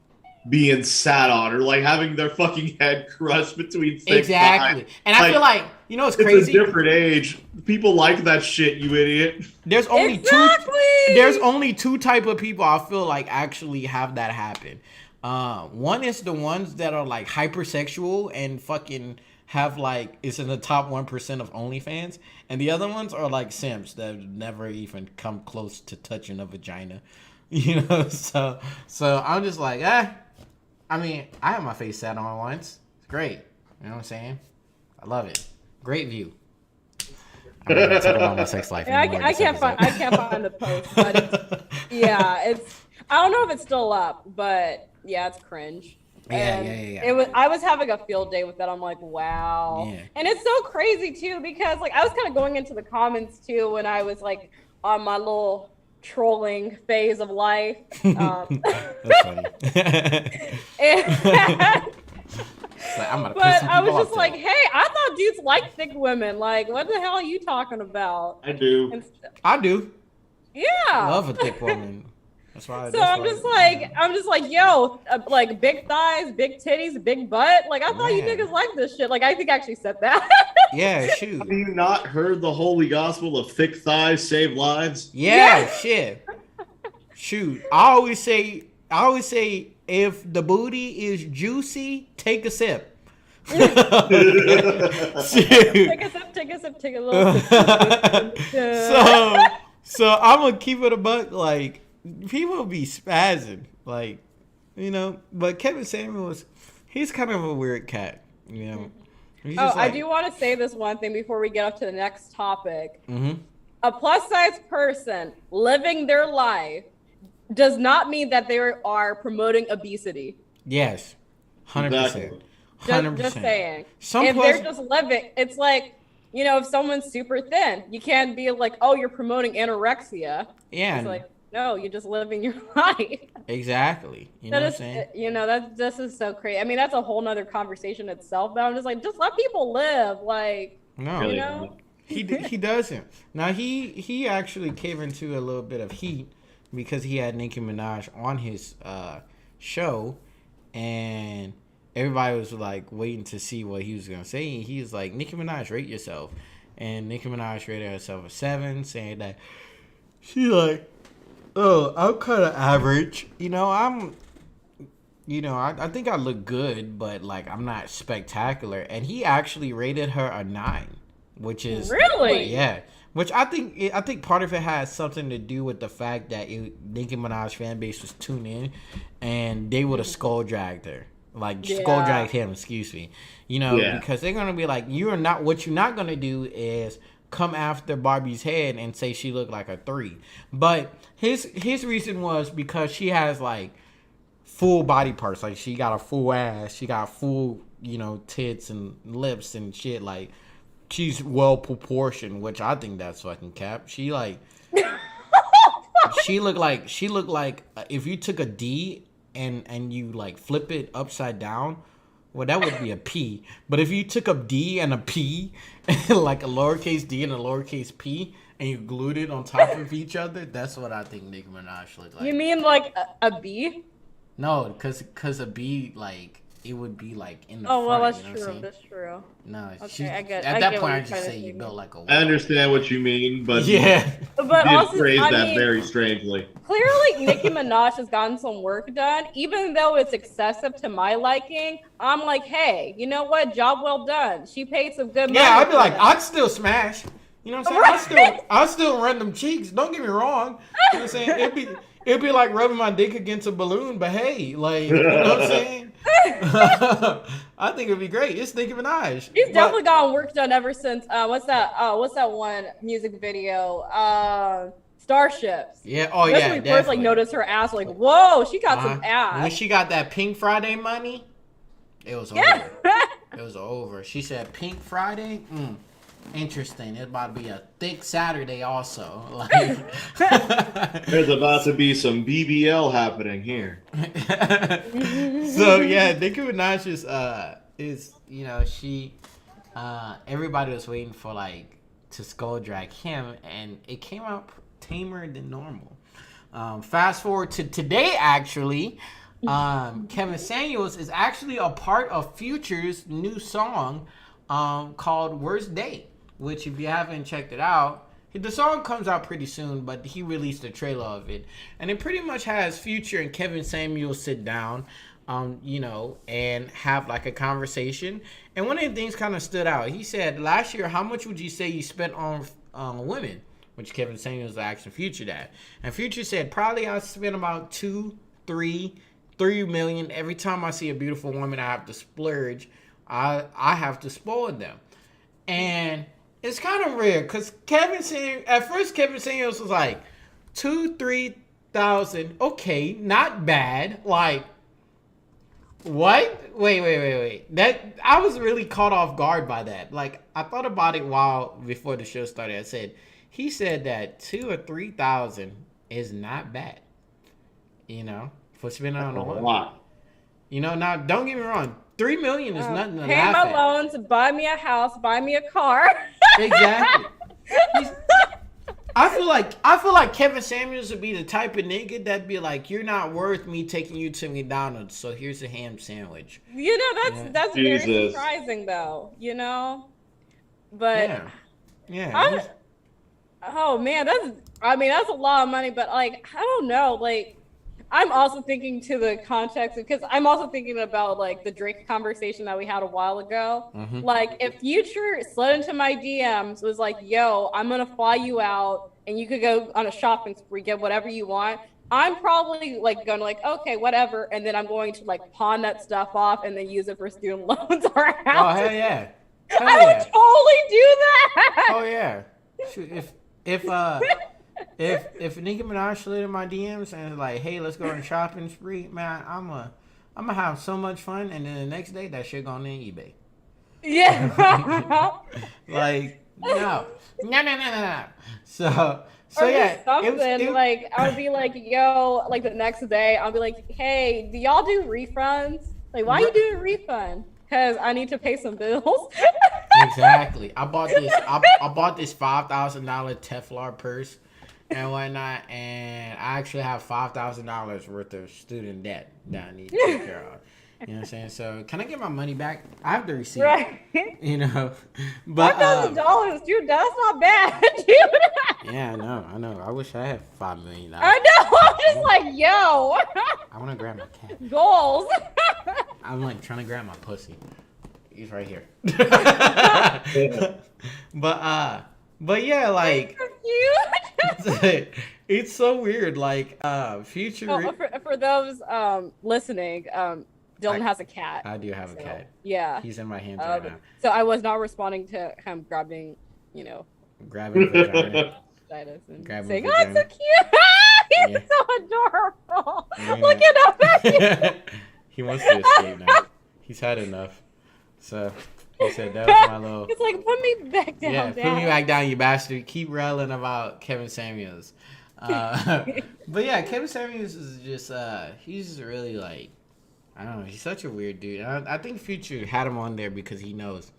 being sat on or like having their fucking head crushed between thick exactly. thighs. And I feel like it's crazy. It's a different age. People like that shit, you idiot. There's only two type of people I feel like actually have that happen. One is the ones that are like hypersexual and fucking have like it's in the top 1% of OnlyFans, and the other ones are like simps that never even come close to touching a vagina. So I'm just like, I mean, I have my face sat on once. It's great. You know what I'm saying? I love it. Great view. I'm gonna talk about my sex life. Yeah, I can't find the post, but it's I don't know if it's still up, but yeah, it's cringe. Yeah. I was having a field day with that. I'm like, wow. Yeah. And it's so crazy too because like I was kind of going into the comments too when I was like on my little trolling phase of life. That's funny. But I was just like, hey, I thought dudes like thick women. Like, what the hell are you talking about? I do. I do. Yeah. I love a thick woman. That's why. So I'm just like, yo, like big thighs, big titties, big butt. Like I thought you niggas like this shit. Like I think I actually said that. Yeah, shoot. Have you not heard the holy gospel of thick thighs save lives? Yeah, shit. Shoot. I always say, if the booty is juicy, take a sip. Take a sip, take a little sip. So I'm gonna keep it a buck. Like people be spazzing, like But Kevin Samuels, he's kind of a weird cat, I do want to say this one thing before we get up to the next topic. Mm-hmm. A plus size person living their life does not mean that they are promoting obesity. Yes, 100%. 100%. Just saying. They're just living, it's like, if someone's super thin, you can't be like, oh, you're promoting anorexia. Yeah. It's like, no, you're just living your life. Exactly. You know what I'm saying? This is so crazy. I mean, that's a whole nother conversation itself, but I'm just like, just let people live. Like, no, he doesn't. Now, he actually came into a little bit of heat because he had Nicki Minaj on his show, and everybody was like waiting to see what he was gonna say. And he was like, "Nicki Minaj, rate yourself," and Nicki Minaj rated herself a 7, saying that she like, "Oh, I'm kind of average. I think I look good, but like I'm not spectacular." And he actually rated her a 9, which is really, yeah. Which I think part of it has something to do with the fact that Nicki Minaj fan base was tuned in, and they would have skull dragged her, skull dragged him. Excuse me, because they're gonna be like, what you're not gonna do is come after Barbie's head and say she looked like a 3. But his reason was because she has like full body parts, like she got a full ass, she got full tits and lips and shit, like. She's well proportioned, which I think that's fucking cap. She like, she looked like if you took a D and you like flip it upside down, well that would be a P. But if you took a D and a P, like a lowercase D and a lowercase P, and you glued it on top of each other, that's what I think Nicki Minaj looked like. You mean like a B? No, cause a B like it would be like in the Oh well, front. that's You know what I'm true. saying? That's true. No, Okay, I get. at I that get point, what I you're just trying to say you say. built like a wall. I understand what you mean, but Yeah. But you did also, phrase I that mean, very strangely. clearly Nicki Minaj has gotten some work done, even though it's excessive to my liking. I'm like, hey, you know what? Job well done. She paid some good money. Yeah, I'd be for like, that. I'd still smash. You know what I'm saying? Right. I'd still run them cheeks. Don't get me wrong. You know what I'm saying? It'd be like rubbing my dick against a balloon, but hey, like, you know what I'm saying? I think it'd be great. It's Nicki Minaj. She's But- definitely gotten work done ever since. What's that? What's that one music video? Starships. Yeah. Oh That's yeah. when we first like Definitely. noticed her ass. Like, whoa, she got some When ass. she got that Pink Friday money, it was Yeah. over. It was over. She said Pink Friday. Interesting. It's about to be a thick Saturday also. Like, There's about to be some BBL happening here. so yeah, Nicki Minaj is you know she everybody was waiting for like to skull drag him, and it came out tamer than normal. Fast forward to today, actually, Kevin Samuels is actually a part of Future's new song called "Worst Day," which if you haven't checked it out. The song comes out pretty soon, but he released a trailer of it, and it pretty much has Future and Kevin Samuels sit down, you know, and have like a conversation. And one of the things kind of stood out. He said, "Last year, how much would you say you spent on women?" Which Kevin Samuels asked Future that, and Future said, "Probably I spent about 3 million. Every time I see a beautiful woman, I have to splurge. I have to spoil them." And it's kind of rare because Kevin Samuels was like 2,000-3,000. Okay, not bad. Like, what? Wait. That I was really caught off guard by that. Like, I thought about it before the show started. I said he said that 2,000 or 3,000 is not bad. You know, for spending on a woman. lot. You know, now don't get me wrong. 3 million is nothing to Pay laugh my at. loans, buy me a house, buy me a car. Exactly. I feel like Kevin Samuels would be the type of nigga that'd be like, "You're not worth me taking you to McDonald's, so here's a ham sandwich." You know, that's very Jesus. surprising though, you know? But Yeah. oh man, that's a lot of money, but like I don't know, like I'm also thinking to the context because I'm also thinking about like the Drake conversation that we had a while ago. Mhm. Like if Future slid into my DMs was like, "Yo, I'm gonna fly you out and you could go on a shopping spree, get whatever you want." I'm probably like going to like, okay, whatever, and then I'm going to like pawn that stuff off and then use it for student loans or a Oh house. hell yeah. I Hell would yeah. totally do that. Oh yeah. Shoot, if Nicki Minaj slid in my DMs and was like, "Hey, let's go on a shopping spree," man, I'm gonna have so much fun, and then the next day that shit going on eBay. Yeah. Like no. So Or yeah, just something like I would be like, yo, like the next day I'll be like, hey, do y'all do refunds? Like, why you doing a refund? Because I need to pay some bills. Exactly. I bought this $5,000 Teflon purse and whatnot, and I actually have $5,000 worth of student debt that I need to take care of. You know what I'm saying? So can I get my money back? I have the receipt. Right. You know, but $5,000, dude, that's not bad, dude. yeah, I know. I wish I had $5 million. I know. I'm just like, yo, I want to grab my cat. goals. I'm like trying to grab my pussy. He's right here. But yeah, like Cute. it's so weird. Like Future. Oh, for those listening, Dylan has a cat. I do have a So, cat. Yeah. He's in my hands right now. So I was not responding to him grabbing, Grabbing vagina. Titus and Grabbing saying, "Oh, it's so vagina. cute." He's Yeah. so adorable. Yeah. Look at him. He wants to escape now. He's had enough. So he said that was my little. He's like, "Put me back down, Yeah, Dad." put me back down, you bastard. Keep railing about Kevin Samuels. But yeah, Kevin Samuels is just, he's really like, I don't know, he's such a weird dude. I think Future had him on there because he knows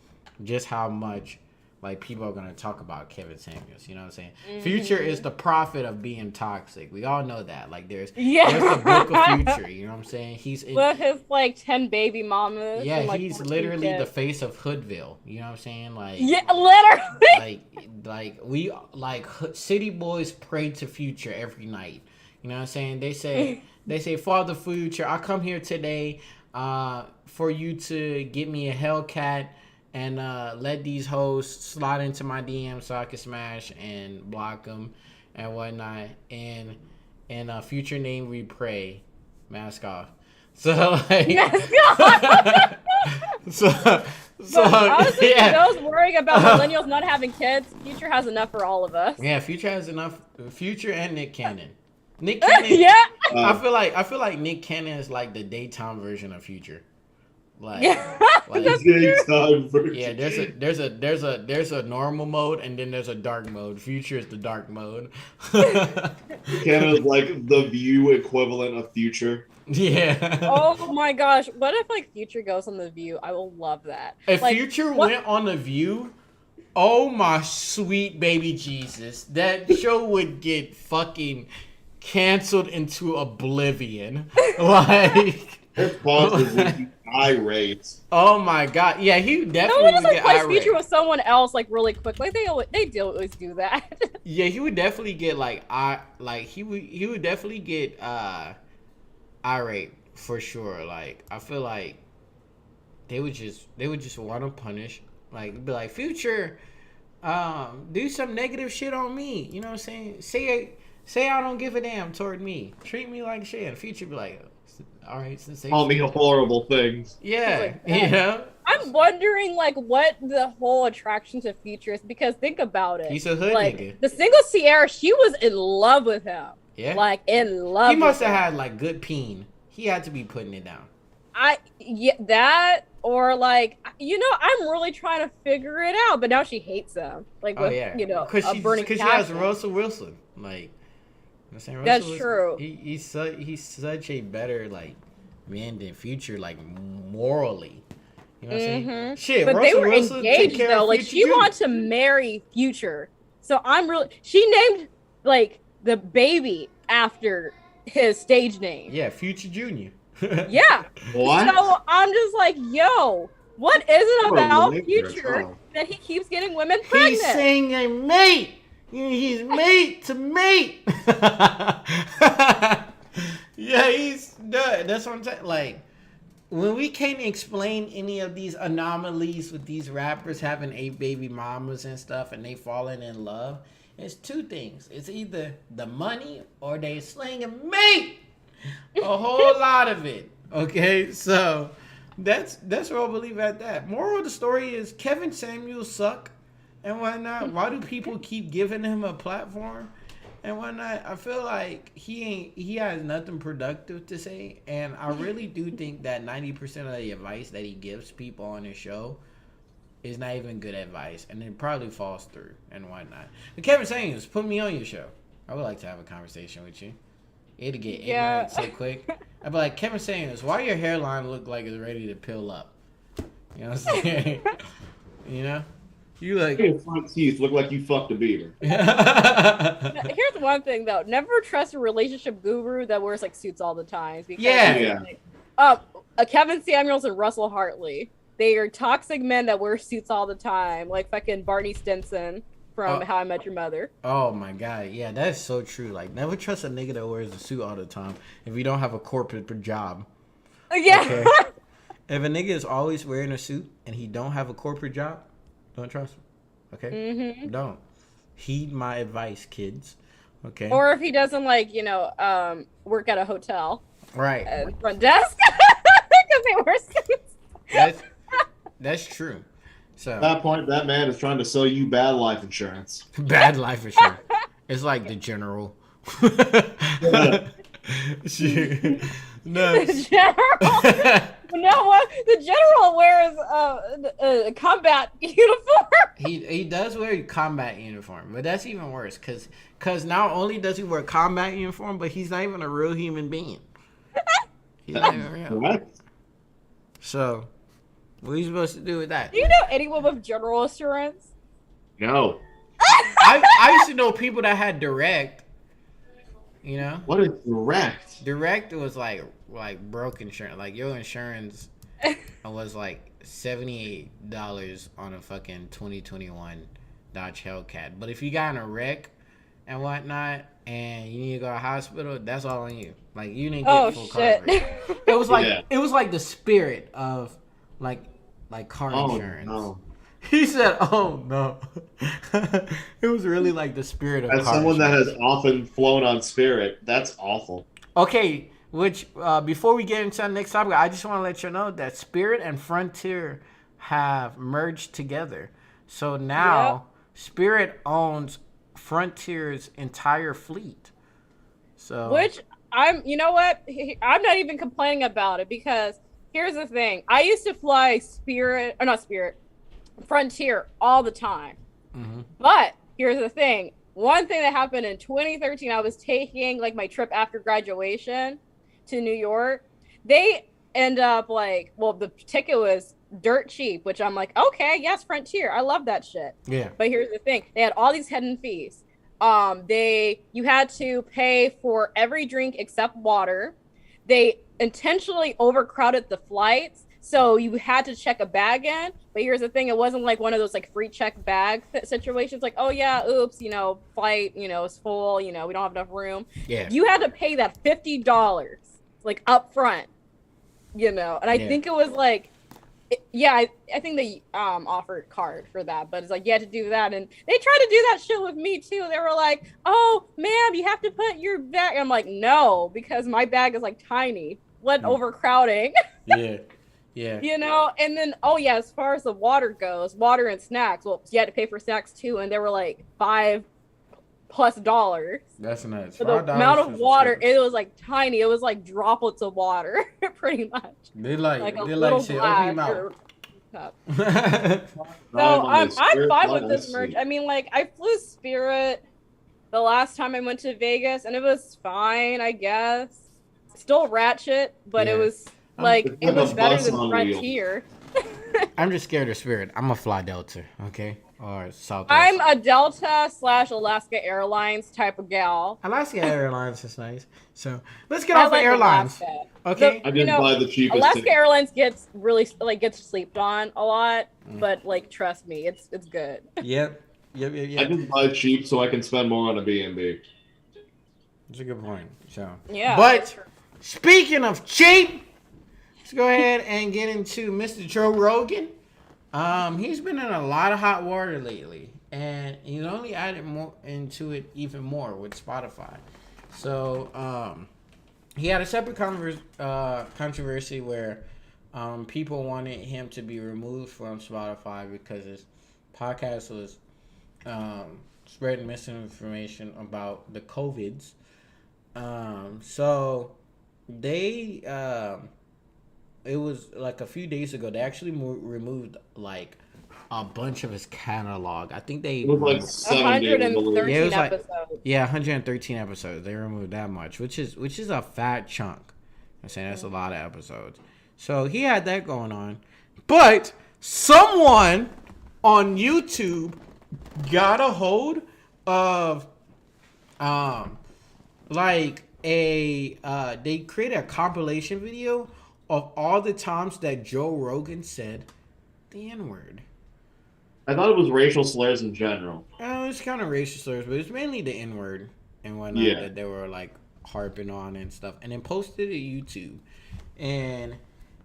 just how much like people are gonna talk about Kevin Samuels. You know what I'm saying? Mm-hmm. Future is the prophet of being toxic. We all know that. Like there's the Yeah. book of Future. You know what I'm saying? He's in, With his like 10 baby mamas. yeah, and, like, he's 14 literally the kids. face of Hoodville. You know what I'm saying? Like Yeah, literally. like we like city boys pray to Future every night. You know what I'm saying? They say Father Future, I come here today for you to get me a Hellcat and let these hoes slide into my DM so I can smash and block them and whatnot. And Future name we pray, mask off. So like, so But honestly, yeah. for those worrying about millennials not having kids, Future has enough for all of us. Yeah, Future has enough. Future and Nick Cannon. Nick Cannon. Yeah. I feel like Nick Cannon is like the daytime version of Future. Like, Yeah. like Daytime version. yeah, there's a normal mode and then there's a dark mode. Future is the dark mode. Canada's like the View equivalent of Future. Yeah. Oh my gosh. What if like Future goes on The View? I will love that. If Like, Future what- went on The View, oh my sweet baby Jesus, that show would get fucking canceled into oblivion. Like, Their sponsors would be irate. oh my god, yeah, he No definitely one would just like get plays irate. Future with someone else like really quick. Like they always do that. Yeah, he would definitely get he would definitely get irate for sure. Like I feel like they would just want to punish, like be like Future, do some negative shit on me. You know what I'm saying? Say I don't give a damn toward me. Treat me like shit. And Future be like, all right, say Call me horrible things. yeah, Like, you know. I'm wondering like what the whole attraction to Future is because think about it. He's a hood like nigga. the single Sierra, she was in love with him. Yeah. Like in love. He must with have him. had like good peen. He had to be putting it down. That or like I'm really trying to figure it out, but now she hates him. Like Oh with, yeah, a burning because she has passion. Russell Wilson. Like, you know what I'm saying? That's Russell true. He's such a better like man than Future, like morally. You know what I'm saying? Mhm. Shit, But Russell they were Wilson take engaged care though. of Like Future she Jr. wants to marry Future, so she named like the baby after his stage name. Yeah, Future Jr. Yeah. What? So I'm just like, yo, what is it Oh, about the Future nigga, that he keeps getting women pregnant? He's singing mate. He's mate to mate. Yeah, he's done. That's what I'm saying. Like, when we can't explain any of these anomalies with these rappers having 8 baby mamas and stuff and they falling in love, it's 2 things. It's either the money or they slinging mate. A whole lot of it. Okay, so that's what I believe at that. Moral of the story is Kevin Samuels suck and whatnot. Why do people keep giving him a platform and whatnot? I feel like he has nothing productive to say, and I really do think that 90% of the advice that he gives people on his show is not even good advice, and it probably falls through and whatnot. But Kevin Samuels, put me on your show. I would like to have a conversation with you. It'd get ignorant so quick. I'd be like, Kevin Samuels, why your hairline look like it's ready to peel up? You know what I'm saying? You know? You like... Your front teeth look like you fucked a beaver. Here's one thing though: never trust a relationship guru that wears like suits all the time. Because, Yeah. Kevin Samuels and Russell Hartley. They are toxic men that wear suits all the time, like fucking Barney Stinson from How I Met Your Mother. Oh my god, yeah, that's so true. Like, never trust a nigga that wears a suit all the time if you don't have a corporate job. Yeah. Okay? If a nigga is always wearing a suit and he don't have a corporate job, don't trust him. Okay? Mm-hmm. Don't. Heed my advice, kids. Okay? Or if he doesn't work at a hotel Right. at front desk because they wear suits. That's true. So At that point, that man is trying to sell you bad life insurance. bad life insurance. It's like the general. Shit. No. The general. No, what? The general wears a combat uniform. He does wear a combat uniform, but that's even worse because not only does he wear combat uniform, but he's not even a real human being. He's not even real. What? So, what are you supposed to do with that? Do you know anyone with general assurance? No. I used to know people that had direct. You know, What is direct? direct was like broke insurance. Like your insurance was like $78 on a fucking 2021 Dodge Hellcat. But if you got in a wreck and whatnot, and you need to go to the hospital, that's all on you. Like you didn't get Oh full shit. coverage. It was like Yeah. it was like the spirit of like car Oh insurance. no. He said, "Oh no." It was really like the spirit of As car someone that insurance. has often flown on Spirit, that's awful. Okay, which before we get into the next topic, I just want to let you know that Spirit and Frontier have merged together. So now Spirit owns Frontier's entire fleet. So Which you know what? I'm not even complaining about it because here's the thing. I used to fly Frontier all the time. Mhm. But here's the thing. One thing that happened in 2013, I was taking like my trip after graduation to New York. They end up like, well, the ticket was dirt cheap, which I'm like, okay, yes, Frontier. I love that shit. yeah, But here's the thing. They had all these hidden fees. You had to pay for every drink except water. They intentionally overcrowded the flights, so you had to check a bag in. But here's the thing: it wasn't like one of those like free check bag situations. Like, oh yeah, oops, flight, is full. We don't have enough room. yeah, You had to pay that $50 like up front. And I Yeah. think it was like I think they offered card for that, but it's like you had to do that, and they tried to do that shit with me too. They were like, "Oh, ma'am, you have to put your bag." I'm like, "No, because my bag is like tiny. What overcrowding?" yeah, yeah. And then as far as the water goes, water and snacks. Well, you had to pay for snacks too, and they were like $5+ That's nuts. for the $5 amount of was water. ridiculous. It was like tiny. It was like droplets of water, pretty much. They like Like a they little like shit. Open your glass mouth. or cup. So I'm fine with this merge. I mean, like I flew Spirit the last time I went to Vegas, and it was fine, I guess. Still ratchet, but Yeah. it was I'm- like It's it like was a better bus than on wheels. Frontier. I'm just scared of Spirit. I'm a fly Delta, okay, or Southwest. I'm a Delta / Alaska Airlines type of gal. Alaska Airlines is nice. So let's get I off of like airlines. Alaska. Okay. I didn't buy the cheapest Alaska ticket. Airlines gets really gets slept on a lot, Mm. but like trust me, it's good. Yep. Yep. Yep. I Yep. just buy cheap so I can spend more on a B&B. That's a good point. So. Yeah. But speaking of cheap, let's go ahead and get into Mr. Joe Rogan. He's been in a lot of hot water lately, and he's only added more into it even more with Spotify. So, he had a separate controversy where people wanted him to be removed from Spotify because his podcast was spreading misinformation about the COVIDs. So they it was like a few days ago they actually removed like a bunch of his catalog. I think they It was like 7 days. 113 Yeah, it was like- episodes. 113 episodes. They removed that much, which is a fat chunk. I'm saying that's a lot of episodes. So he had that going on. But someone on YouTube got a hold of like they created a compilation video of all the times that Joe Rogan said the N-word. I thought it was racial slurs in general. It's kind of racist slurs, but it's mainly the N-word and whatnot Yeah. that they were like harping on and stuff. And then posted it to YouTube. And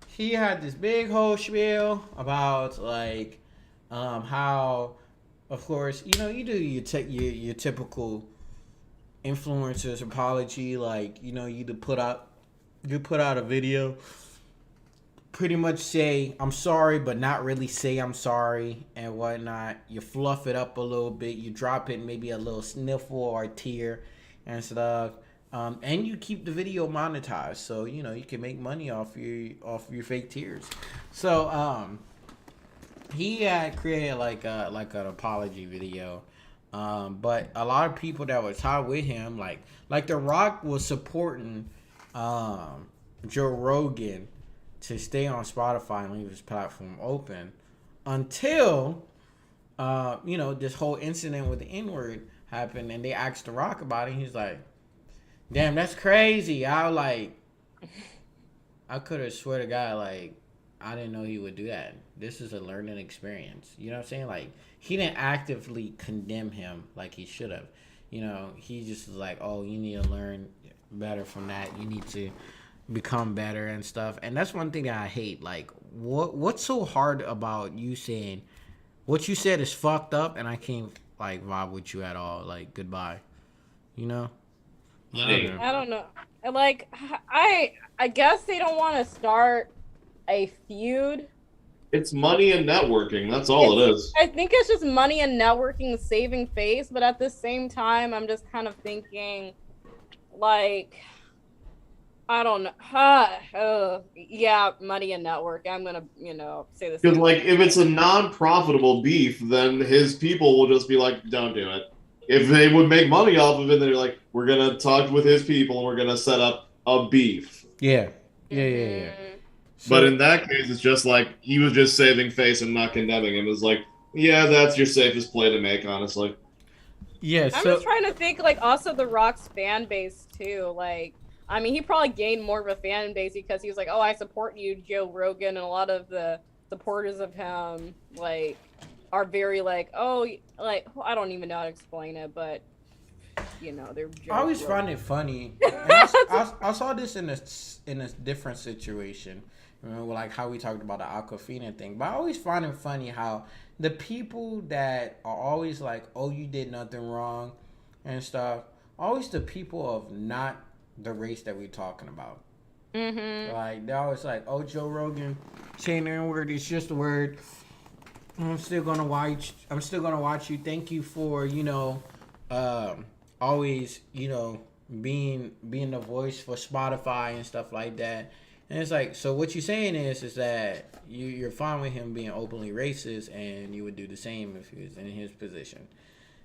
he had this big whole spiel about like how, of course, you do your typical influencers apology, like you put out a video, pretty much say I'm sorry but not really say I'm sorry and whatnot. You fluff it up a little bit, you drop in maybe a little sniffle or a tear and stuff, and you keep the video monetized so you can make money off your fake tears. So he had created like an apology video. But a lot of people that was hot with him, like The Rock was supporting Joe Rogan to stay on Spotify and leave his platform open until this whole incident with the N word happened, and they asked The Rock about it. And he's like, "Damn, that's crazy." I could have swear to God, like, I didn't know he would do that. This is a learning experience. You know what I'm saying? Like, he didn't actively condemn him like he should have. He just was like, "Oh, you need to learn better from that. You need to become better and stuff." And that's one thing that I hate. Like, what's so hard about you saying what you said is fucked up, and I can't like vibe with you at all? Like, goodbye. You know? Hey. I don't know. Like, I guess they don't want to start a feud. It's money and networking. That's all it is. I think it's just money and networking saving face, but at the same time, I'm just kind of thinking, like, I don't know. Yeah, money and network. I'm gonna, say this. Because, like, if it's a non-profitable beef, then his people will just be like, "Don't do it." If they would make money off of it, they're like, "We're gonna talk with his people and we're gonna set up a beef." Yeah. But in that case, it's just like he was just saving face and not condemning him. It's like, yeah, that's your safest play to make, honestly. Yeah. I'm just trying to think, like, also The Rock's fan base too. Like, I mean, he probably gained more of a fan base because he was like, "Oh, I support you, Joe Rogan," and a lot of the supporters of him, like, are very like, "Oh, like, I don't even know how to explain it," but they're. I always find it funny. And I saw this in a different situation. Like how we talked about the Aquafina thing. But I always find it funny how the people that are always like, "Oh, you did nothing wrong," and stuff, always the people of not the race that we're talking about. Mm-hmm. Like, they're always like, "Oh, Joe Rogan saying the N-word, it's just a word. I'm still gonna watch you. Thank you for, always, being the voice for Spotify and stuff like that." And it's like, so what you're saying is that you're fine with him being openly racist, and you would do the same if he was in his position.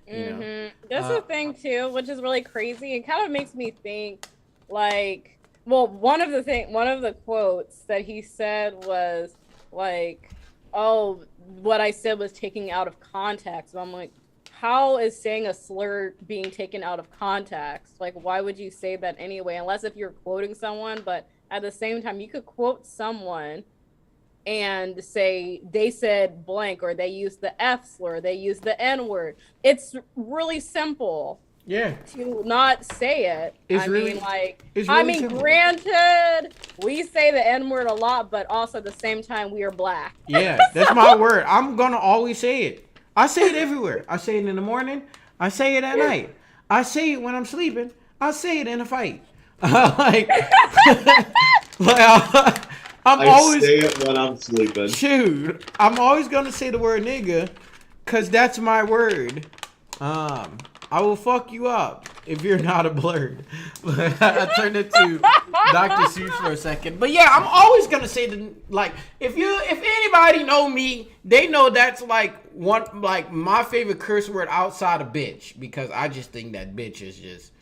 That's the thing too, which is really crazy. It kind of makes me think, like, well, one of the quotes that he said was like, "Oh, what I said was taken out of context." So I'm like, how is saying a slur being taken out of context? Like, why would you say that anyway? Unless if you're quoting someone, but at the same time, you could quote someone and say they said blank, or they used the F slur, they used the N word. It's really simple. Yeah. To not say it. Simple. Granted, we say the N word a lot, but also at the same time, we are black. Yeah, that's my word. I'm gonna always say it. I say it everywhere. I say it in the morning. I say it at night. I say it when I'm sleeping. I say it in a fight. I always say it when I'm sleeping. Shoot, I'm always gonna say the word nigga, cause that's my word. I will fuck you up if you're not a blurred. I turned it to Dr. Seuss for a second. But yeah, I'm always gonna say if anybody know me, they know that's like my favorite curse word outside of bitch, because I just think that bitch is just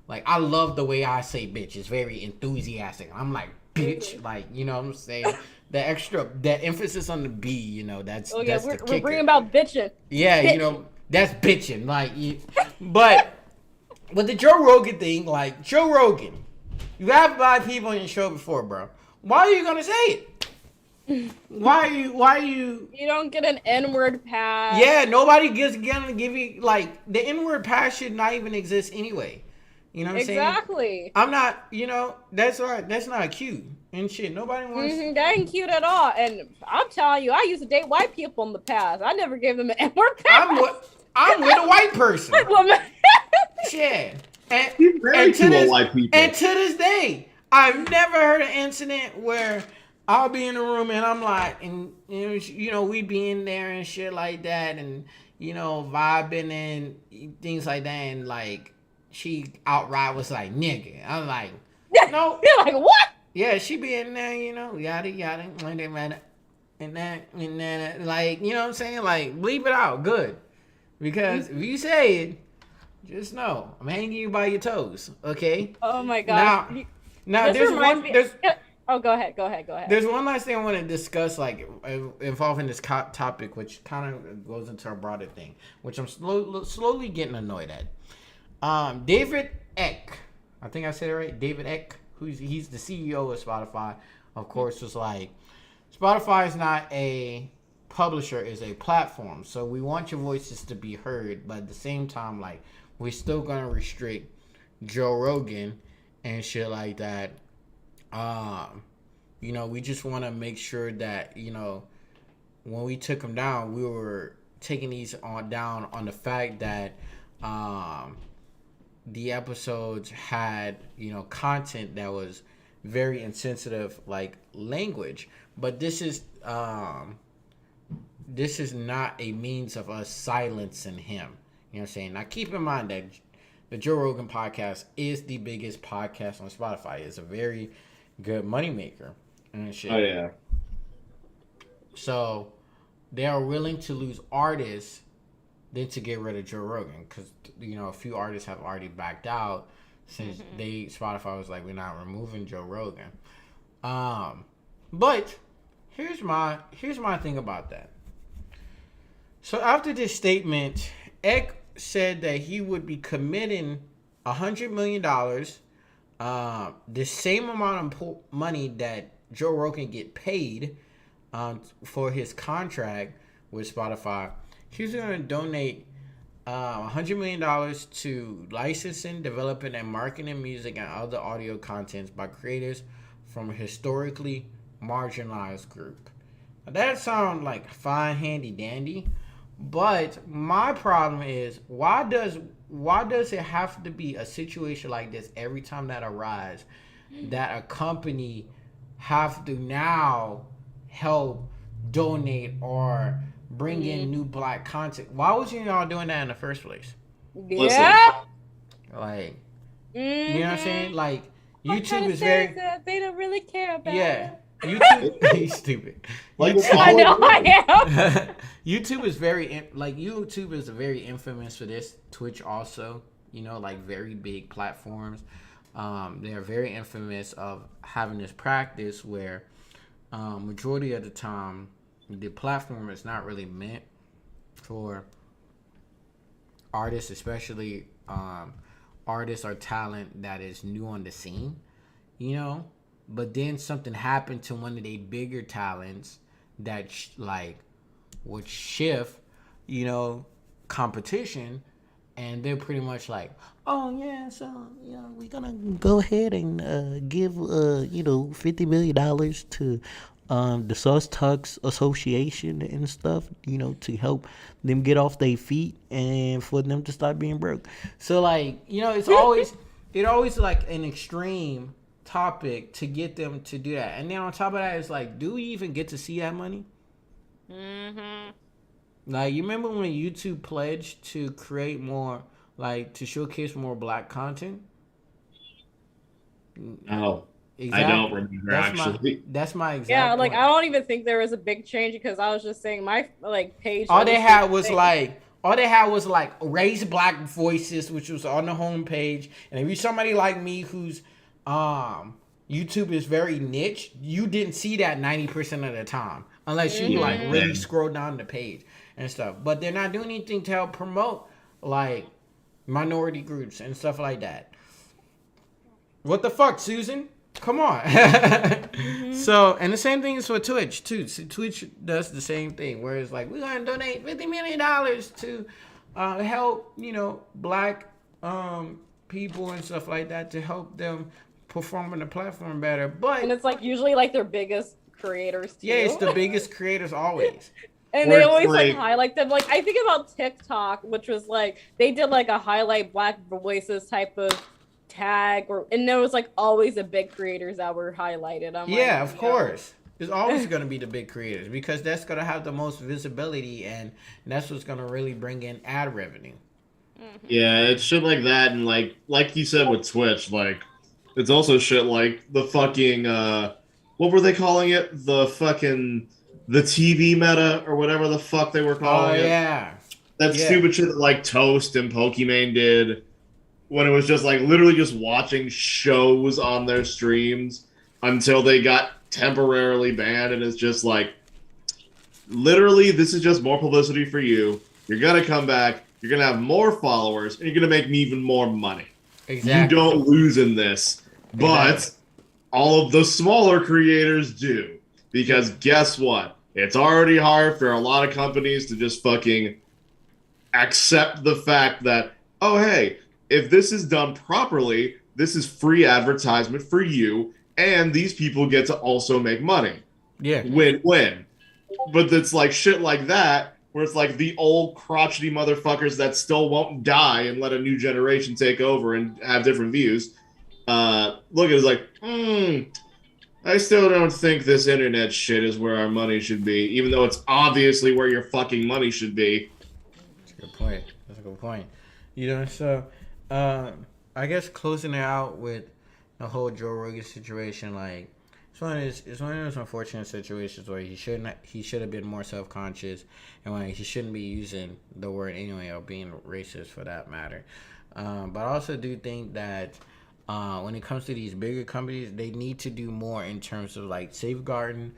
like, I love the way I say bitch. It's very enthusiastic. I'm like, bitch, like, you know what I'm saying? The emphasis on the B, that's we're the kicker. bringing about bitching. Yeah, bitch. That's bitching. Like, but with the Joe Rogan thing, like, Joe Rogan, you have black people on your show before, bro. Why are you gonna say it? Why are you? You don't get an N-word pass. Yeah, nobody gonna give you, like, the N-word pass should not even exist anyway. You know what I'm saying? Exactly. I'm not, that's right. That's not cute and shit. Nobody wants. That ain't cute at all. And I'm telling you, I used to date white people in the past. I never gave them an N-word pass. I'm with a white person. Shit. And white people. And to this day, I've never heard an incident where I'll be in a room and I'm like, and we be in there and shit like that, and vibing and things like that, and like she outright was like, "Nigga." I'm like, no. You're like, what? Yeah, she be in there, yada yada, and that, like, you know what I'm saying? Like, bleep it out, good, because if you say it, just know I'm hanging you by your toes, okay? Oh my god. Now there's Oh, go ahead. Go ahead. Go ahead. There's one last thing I want to discuss, like involving this topic, which kind of goes into a broader thing, which I'm slowly getting annoyed at. David Eck, I think I said it right. David Eck, he's the CEO of Spotify. Of course, was like, Spotify is not a publisher, is a platform. So we want your voices to be heard, but at the same time, like, we're still gonna restrict Joe Rogan and shit like that. You know, we just want to make sure that, you know, when we took them down, we were taking these down on the fact that the episodes had, you know, content that was very insensitive, like language. But this is not a means of us silencing him. You know what I'm saying? Now keep in mind that the Joe Rogan podcast is the biggest podcast on Spotify. It's a very good moneymaker and shit. Oh yeah. So they are willing to lose artists than to get rid of Joe Rogan, because, you know, a few artists have already backed out since Spotify was like, we're not removing Joe Rogan. But here's my thing about that. So after this statement, Eck said that he would be committing $100 million, the same amount of money that Joe Rogan get paid for his contract with Spotify. He's going to donate $100 million to licensing, developing, and marketing music and other audio contents by creators from a historically marginalized group. Now, that sounds like fine, handy, dandy. But my problem is, why does it have to be a situation like this every time that arises, that a company have to now help donate or bring in new black content? Why was y'all doing that in the first place? Yeah. Like, you know what I'm saying? Like, What YouTube kind of is very, that they don't really care about. yeah. YouTube, he's stupid. Like, I know I am. YouTube is YouTube is very infamous for this. Twitch also, you know, like very big platforms. They are very infamous of having this practice where majority of the time the platform is not really meant for artists, especially artists or talent that is new on the scene, you know. But then something happened to one of the bigger talents that would shift, you know, competition, and they're pretty much like, oh yeah, so, you know, we're gonna go ahead and give $50 million to the Sauce Tucks Association and stuff, you know, to help them get off their feet and for them to start being broke. So, like, you know, it's always like an extreme topic to get them to do that. And then on top of that, it's like, do we even get to see that money? Like, you remember when YouTube pledged to create more, like, to showcase more black content? No. Exactly. I don't remember, actually. That's my exact Yeah, like, point. I don't even think there was a big change, because I was just saying my, like, page. All they had was like raise black voices, which was on the homepage. And if you're somebody like me who's YouTube is very niche, you didn't see that 90% of the time unless you like really scroll down the page and stuff. But they're not doing anything to help promote like minority groups and stuff like that. What the fuck, Susan? Come on. So, and the same thing is for Twitch too. So Twitch does the same thing, where it's like, we're gonna donate $50 million to help, you know, black people and stuff like that, to help them perform on the platform better. But And it's like usually like their biggest creators too. yeah, it's the biggest creators always. And Or they it's always like like- highlight them. Like, I think about TikTok, which was like they did like a highlight black voices type of tag, and there was like always the big creators that were highlighted. I'm Yeah, like, of course. It's always going to be the big creators, because that's going to have the most visibility, and that's what's going to really bring in ad revenue. Yeah, it's shit like that, and like you said with Twitch, like it's also shit like the fucking what were they calling it? The TV meta or whatever the fuck they were Oh, calling it. yeah. That Yeah. stupid shit that like Toast and Pokimane did when it was just like literally just watching shows on their streams until they got temporarily banned, and it's just like, literally, this is just more publicity for you. You're gonna come back, you're gonna have more followers, and you're gonna make me even more money. Exactly. You don't lose in this, but Exactly. all of the smaller creators do. Because guess what? It's already hard for a lot of companies to just fucking accept the fact that, oh, hey, if this is done properly, this is free advertisement for you, and these people get to also make money. Yeah. Win-win. But it's like shit like that, where it's like the old crotchety motherfuckers that still won't die and let a new generation take over and have different views. Look at it as like, I still don't think this internet shit is where our money should be, even though it's obviously where your fucking money should be. That's a good point. That's a good point. You know, so I guess closing it out with the whole Joe Rogan situation, like it's one of those unfortunate situations where he should have been more self-conscious, and when he shouldn't be using the word anyway, or being racist for that matter. But I also do think that when it comes to these bigger companies, they need to do more in terms of like safeguarding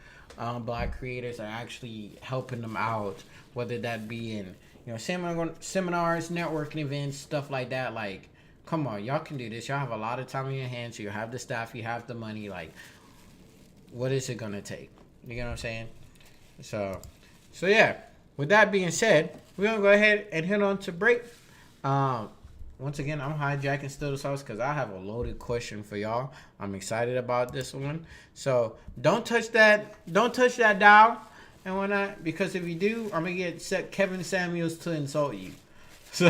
black creators and actually helping them out, whether that be in seminars, networking events, stuff like that. Like, come on, y'all can do this. Y'all have a lot of time in your hands. You have the staff, you have the money. Like, what is it gonna take? You know what I'm saying? So yeah. With that being said, we're gonna go ahead and head on to break. Once again, I'm hijacking Still the Sauce because I have a loaded question for y'all. I'm excited about this one. So don't touch that dial and whatnot, because if you do, I'm gonna get Kevin Samuels to insult you. So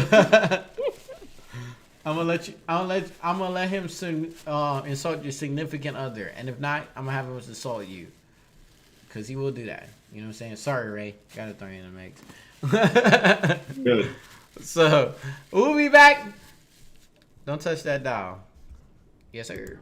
I'm gonna let him insult your significant other, and if not, I'm gonna have him insult you, because he will do that. You know what I'm saying? Sorry, Ray, gotta throw you in the mix. Good. So we'll be back. Don't touch that dial. Yes, sir.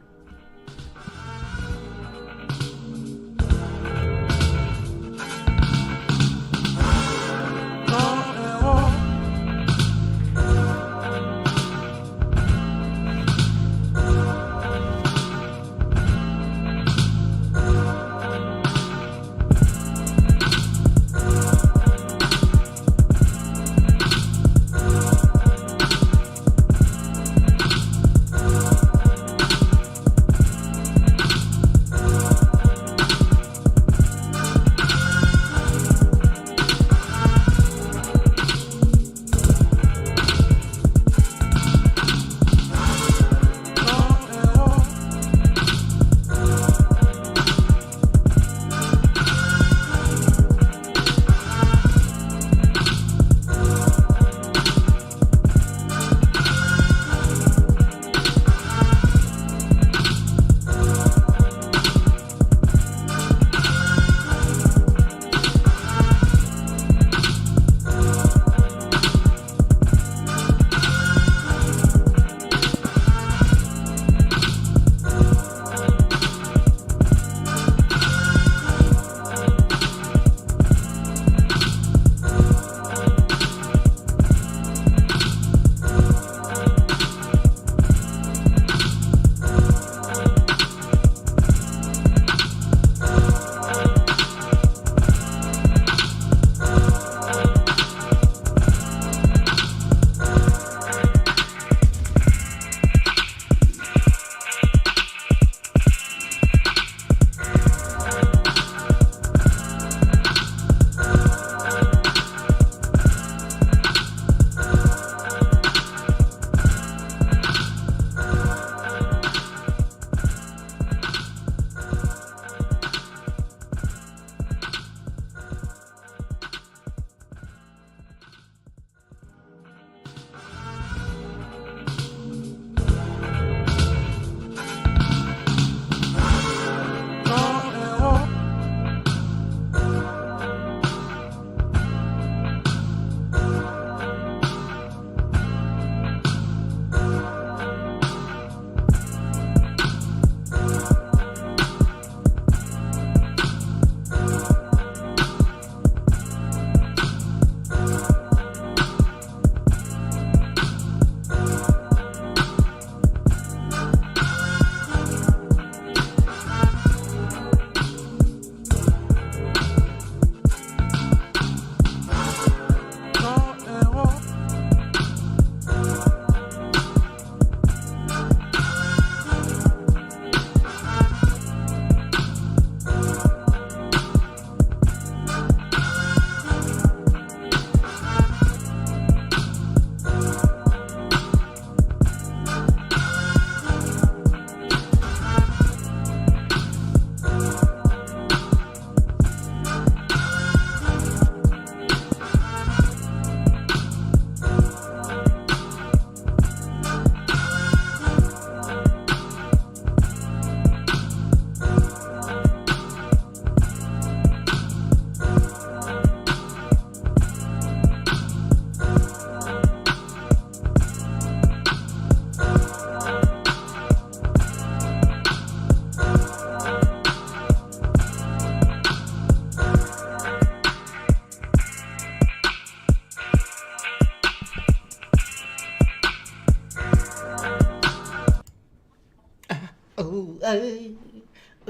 ooh,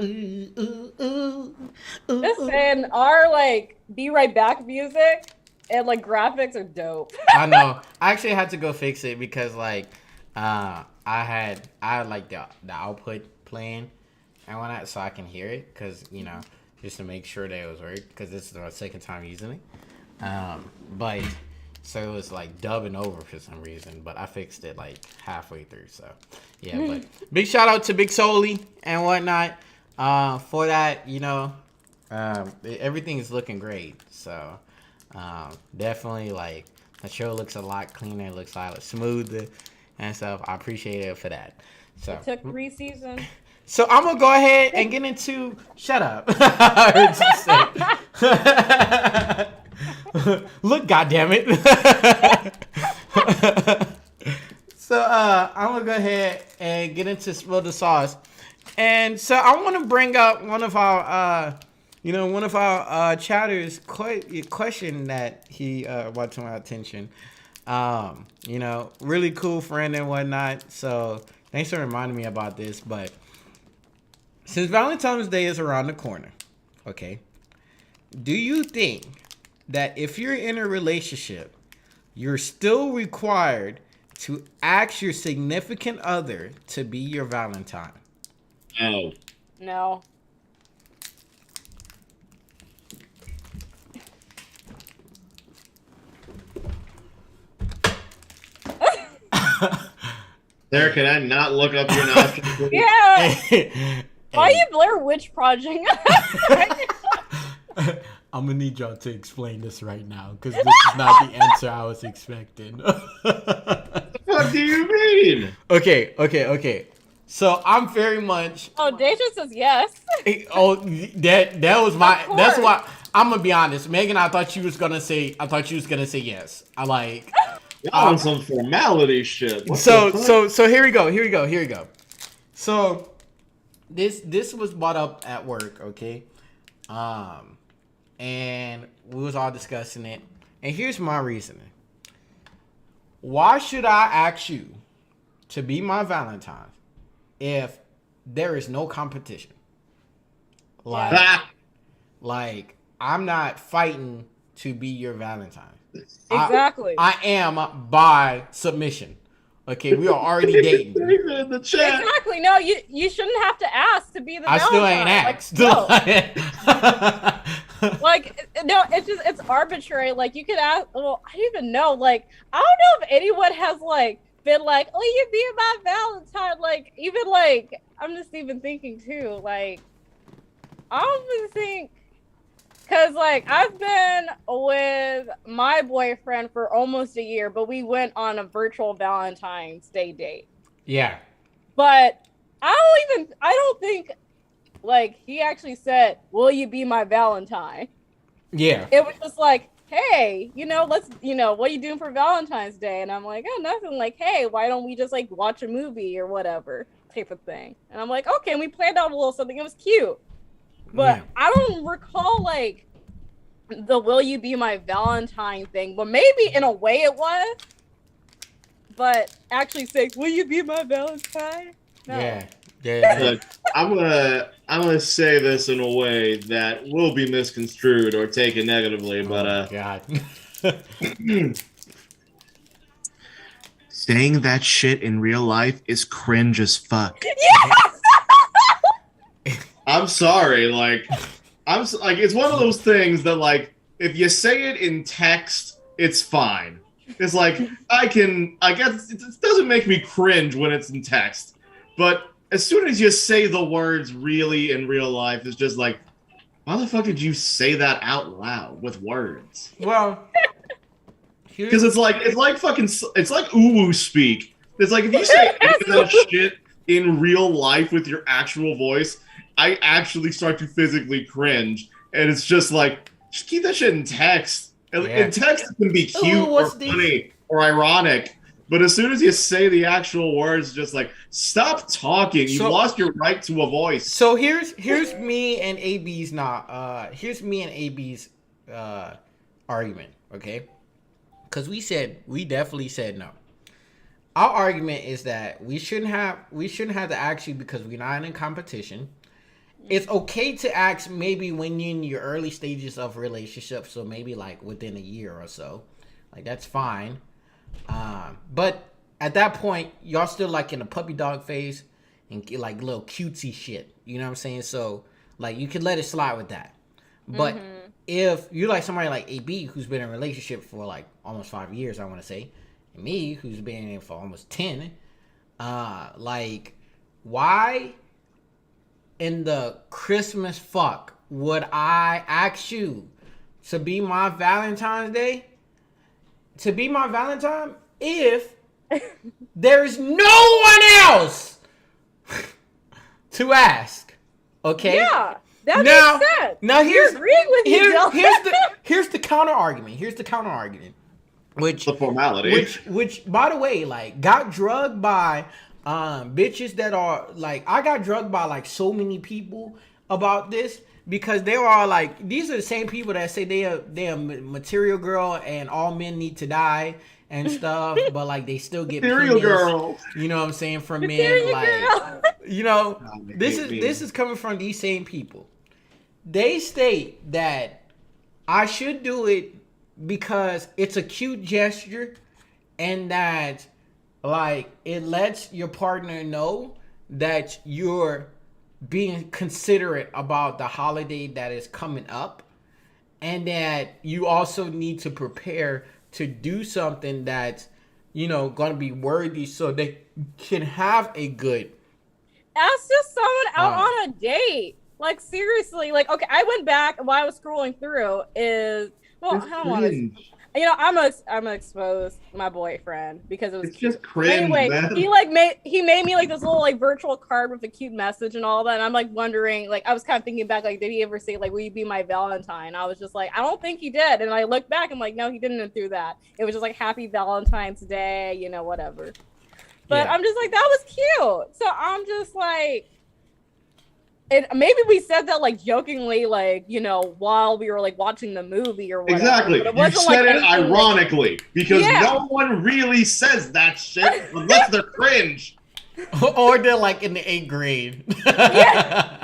ooh, ooh, ooh, ooh, Just ooh. saying, our like Be Right Back music and like graphics are dope. I know. I actually had to go fix it because like I had like the output playing and whatnot so I can hear it because just to make sure that it was right because this is my second time using it. But so it was like dubbing over for some reason, but I fixed it like halfway through. So yeah, but big shout out to Big Soli and whatnot for that. Everything is looking great. So definitely like the show looks a lot cleaner, it looks a lot smoother and stuff. I appreciate it for that. So It took 3 seasons. so I'm gonna go ahead and get into shut up. I heard you say. Look, goddammit. So I'm gonna go ahead and get into spill the sauce. And so I want to bring up one of our chatters question that he brought to my attention. Really cool friend and whatnot. So thanks for reminding me about this. But since Valentine's Day is around the corner, okay, do you think that if you're in a relationship, you're still required to ask your significant other to be your Valentine? Oh, No. Sarah, can I not look up your nostrils? Yeah. Why are you Blair Witch Project? I'm gonna need y'all to explain this right now because this is not the answer I was expecting. What do you mean? Okay. So I'm very much. Oh, Deja says yes. Oh, that was my. Of That's course. why I'm gonna be honest, Megan. I thought you was gonna say yes. I like. Y'all on some formality shit. What So the fuck? so here we go. So this was brought up at work, okay? And we was all discussing it. And here's my reasoning. Why should I ask you to be my Valentine if there is no competition? Like, Ah, like I'm not fighting to be your Valentine. Exactly. I am by submission. Okay, we are already dating. in the chat. Exactly. No, you shouldn't have to ask to be the I still ain't Valentine. asked. No. Like, no, it's arbitrary. Like, you could ask. Well, I don't even know. Like, I don't know if anyone has like been like, "Oh, you be my Valentine." Like, even like, I'm just even thinking too. Like, I don't even think. Cause like I've been with my boyfriend for almost a year, but we went on a virtual Valentine's Day date. Yeah. But I don't think like he actually said, "Will you be my Valentine?" Yeah. It was just like, "Hey, let's, what are you doing for Valentine's Day?" And I'm like, "Oh, nothing." Like, "Hey, why don't we just like watch a movie or whatever type of thing?" And I'm like, "Okay." And we planned out a little something. It was cute. But Yeah. I don't recall like the "Will you be my Valentine" thing. But maybe in a way it was. But actually say, "Will you be my Valentine?" No. Yeah. Look, I'm gonna say this in a way that will be misconstrued or taken negatively, but God. saying that shit in real life is cringe as fuck. Yes! I'm sorry, like it's one of those things that like if you say it in text, it's fine. It's like I guess it doesn't make me cringe when it's in text, but as soon as you say the words really in real life, it's just like, why the fuck did you say that out loud with words? Well, Because it's like uwu speak. It's like if you say any of that shit in real life with your actual voice, I actually start to physically cringe, and it's just like just keep that shit in text. Yeah. In text, it can be cute or what's the- funny or ironic. But as soon as you say the actual words, just like stop talking. You So- lost your right to a voice. So here's me and AB's argument, okay? Because we definitely said no. our argument is that we shouldn't have to ask you because we're not in competition. It's okay to ask maybe when you're in your early stages of relationship, so maybe like within a year or so, like that's fine. But at that point, y'all still like in a puppy dog phase and get like little cutesy shit. You know what I'm saying? So like you can let it slide with that. But if you like somebody like AB who's been in a relationship for like almost 5 years, I want to say, and me who's been in it for almost 10, like why in the Christmas fuck would I ask you to be my Valentine's Day? To be my Valentine if there's no one else to ask. Okay? Yeah. That makes sense. Now You're agreeing with me, Dylan. here's the counter argument. Which The formality. Which by the way, like got drugged by bitches that are like I got drugged by like so many people about this because they are like these are the same people that say they a material girl and all men need to die and stuff, but like they still get Material penis, girl. you know what I'm saying, from men. Material Like girl. you know, they this hate me. is coming from these same people. They state that I should do it because it's a cute gesture and that like it lets your partner know that you're being considerate about the holiday that is coming up and that you also need to prepare to do something that's, you know, going to be worthy so they can have a good Ask just someone out on a date. Like seriously, like okay, I went back while I was scrolling through. I don't want to. You know, I'm gonna expose my boyfriend because it was. It's just cringe, anyway, man. he made me like this little like virtual card with a cute message and all that. And I'm like wondering, like I was kind of thinking back, like did he ever say like, "Will you be my Valentine?" I was just like, I don't think he did. And I looked back, I'm like, no, he didn't do that. It was just like Happy Valentine's Day, you know, whatever. But Yeah. I'm just like, that was cute. So I'm just like. And maybe we said that like jokingly, like, you know, while we were like watching the movie or whatever. Exactly. But it You wasn't, said like, it anything, like- ironically because Yeah. no one really says that shit unless they're cringe. or they're like in the 8th grade. Yeah.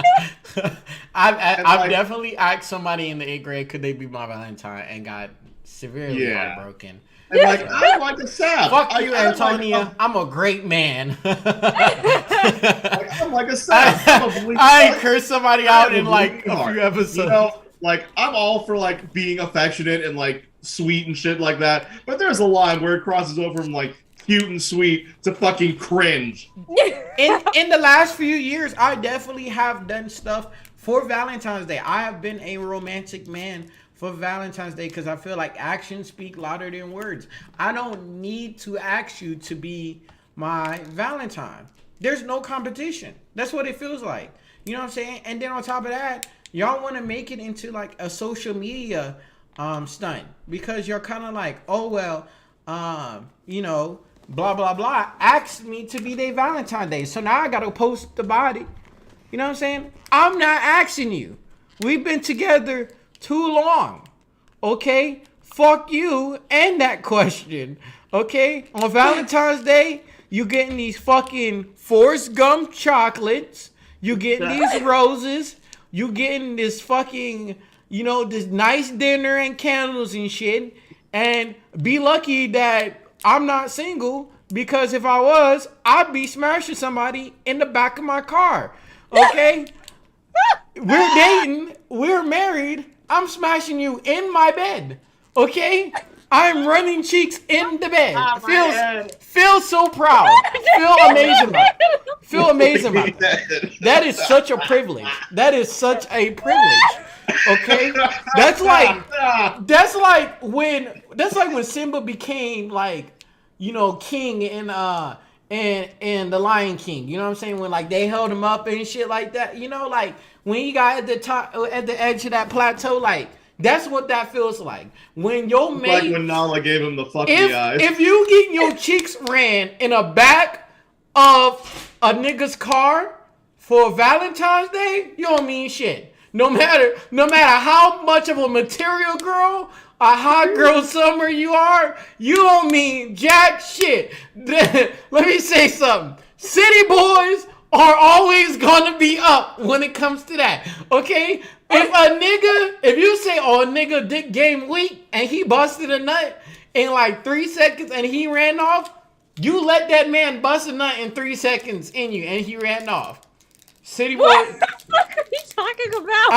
I've like- definitely asked somebody in the 8th grade could they be my Valentine and got severely Yeah. heartbroken. And like, I like a sap. Fuck you, I Antonia. I'm a great man. I'm like a sap. I'm a bleak I heart. cursed somebody I out have in a like bleak a heart. few episodes. You know, like I'm all for like being affectionate and like sweet and shit like that, but there's a line where it crosses over from like cute and sweet to fucking cringe. in the last few years, I definitely have done stuff for Valentine's Day. I have been a romantic man for Valentine's Day because I feel like actions speak louder than words. I don't need to ask you to be my Valentine. There's no competition. That's what it feels like. You know what I'm saying? And then on top of that, y'all want to make it into like a social media stunt because you're kind of like, oh well, you know, blah blah blah. Asked me to be their Valentine's Day, so now I gotta post the body. You know what I'm saying? I'm not asking you. We've been together too long. Okay? Fuck you and that question. Okay? On Valentine's Day, you getting these fucking Forrest Gump chocolates. You getting these roses. You getting this fucking, you know, this nice dinner and candles and shit. And be lucky that I'm not single because if I was, I'd be smashing somebody in the back of my car. Okay? We're dating. We're married. I'm smashing you in my bed. Okay? I'm running cheeks in the bed. Feel so proud. Feel amazing about it. Feel amazing about it. That is such a privilege. That is such a privilege. Okay? That's like when Simba became like, you know, king in the Lion King. You know what I'm saying? When like they held him up and shit like that. You know, like when he got at the top, at the edge of that plateau, like that's what that feels like. When your mate, Like when Nala gave him the fuck if the eyes. if you get your cheeks ran in the back of a nigga's car for Valentine's Day, you don't mean shit. No matter how much of a material girl a hot girl summer you are, you don't mean jack shit. Let me say something. City boys are always gonna be up when it comes to that. Okay? If you say, oh, a nigga dick game weak and he busted a nut in like 3 seconds and he ran off, you let that man bust a nut in 3 seconds in you and he ran off. City boy. What the fuck are you talking about?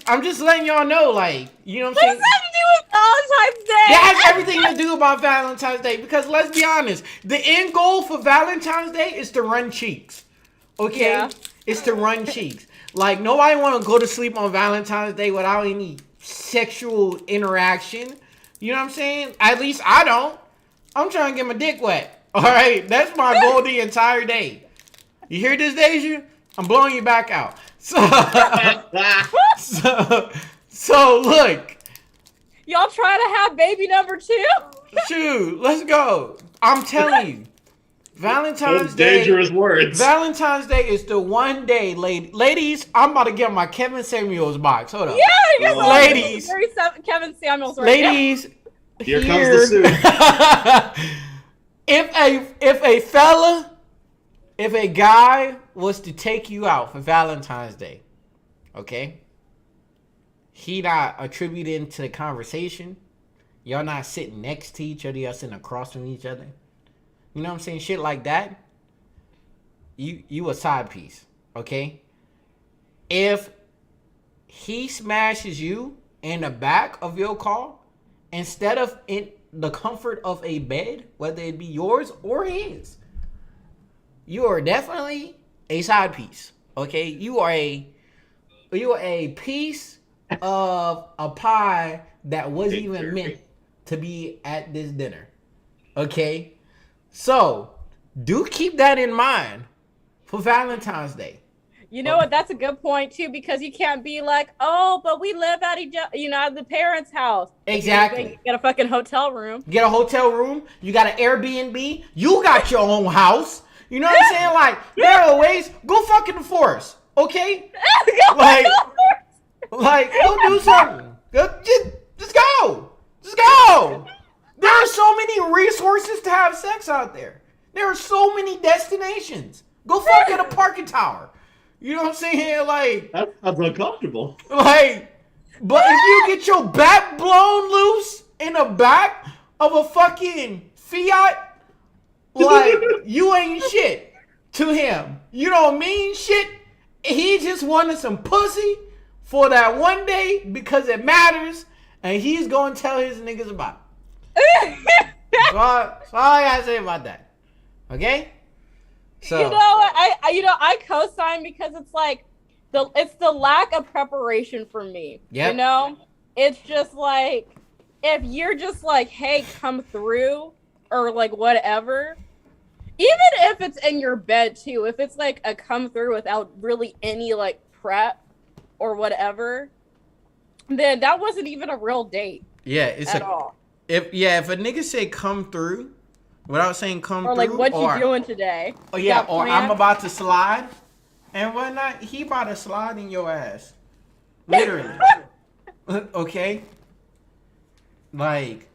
I'm just letting y'all know, like, you know what I'm saying? What does that have to do with Valentine's Day? That has everything to do about Valentine's Day because let's be honest, the end goal for Valentine's Day is to run cheeks. Okay? Yeah. It's to run cheeks. Like, nobody want to go to sleep on Valentine's Day without any sexual interaction. You know what I'm saying? At least I don't. I'm trying to get my dick wet. All right? That's my goal the entire day. You hear this, Deja? I'm blowing you back out. So look. Y'all trying to have baby number 2? Shoot, let's go. I'm telling you. Valentine's Those Day. dangerous words. Valentine's Day is the one day, ladies. I'm about to get my Kevin Samuels box. Hold up. Yeah, you guys Ladies. very Kevin Samuels right Ladies, Here comes the suit. if a guy was to take you out for Valentine's Day, okay, he not attributing to the conversation. Y'all not sitting next to each other. Y'all sitting across from each other. You know what I'm saying? Shit like that. You a side piece, okay? If he smashes you in the back of your car instead of in the comfort of a bed, whether it be yours or his, you are definitely a side piece, okay? You are a piece of a pie that wasn't even meant to be at this dinner, okay? So, do keep that in mind for Valentine's Day. You know what? That's a good point too, because you can't be like, oh, but we live at at the parents' house. Exactly. You get a fucking hotel room. You get a hotel room. You got an Airbnb. You got your own house. You know what I'm saying? Like, there are ways. Go fuck in the forest, okay? Like, go do something. Just go. Just go. There are so many resources to have sex out there. There are so many destinations. Go fuck at a parking tower. You know what I'm saying? Like, That sounds uncomfortable. but if you get your back blown loose in the back of a fucking Fiat, like, you ain't shit to him. You don't mean shit. He just wanted some pussy for that one day because it matters, and he's going to tell his niggas about it. That's all I gotta say about that. Okay? So I co-sign because it's like it's the lack of preparation for me. Yep. You know? It's just like if you're just like, hey, come through or like whatever. Even if it's in your bed too, if it's like a come through without really any like prep or whatever, then that wasn't even a real date. yeah, it's at all. If a nigga say come through without saying come Or through, like, what you doing today? Oh You yeah, got or plans? I'm about to slide and whatnot. He about to slide in your ass, literally. Okay, like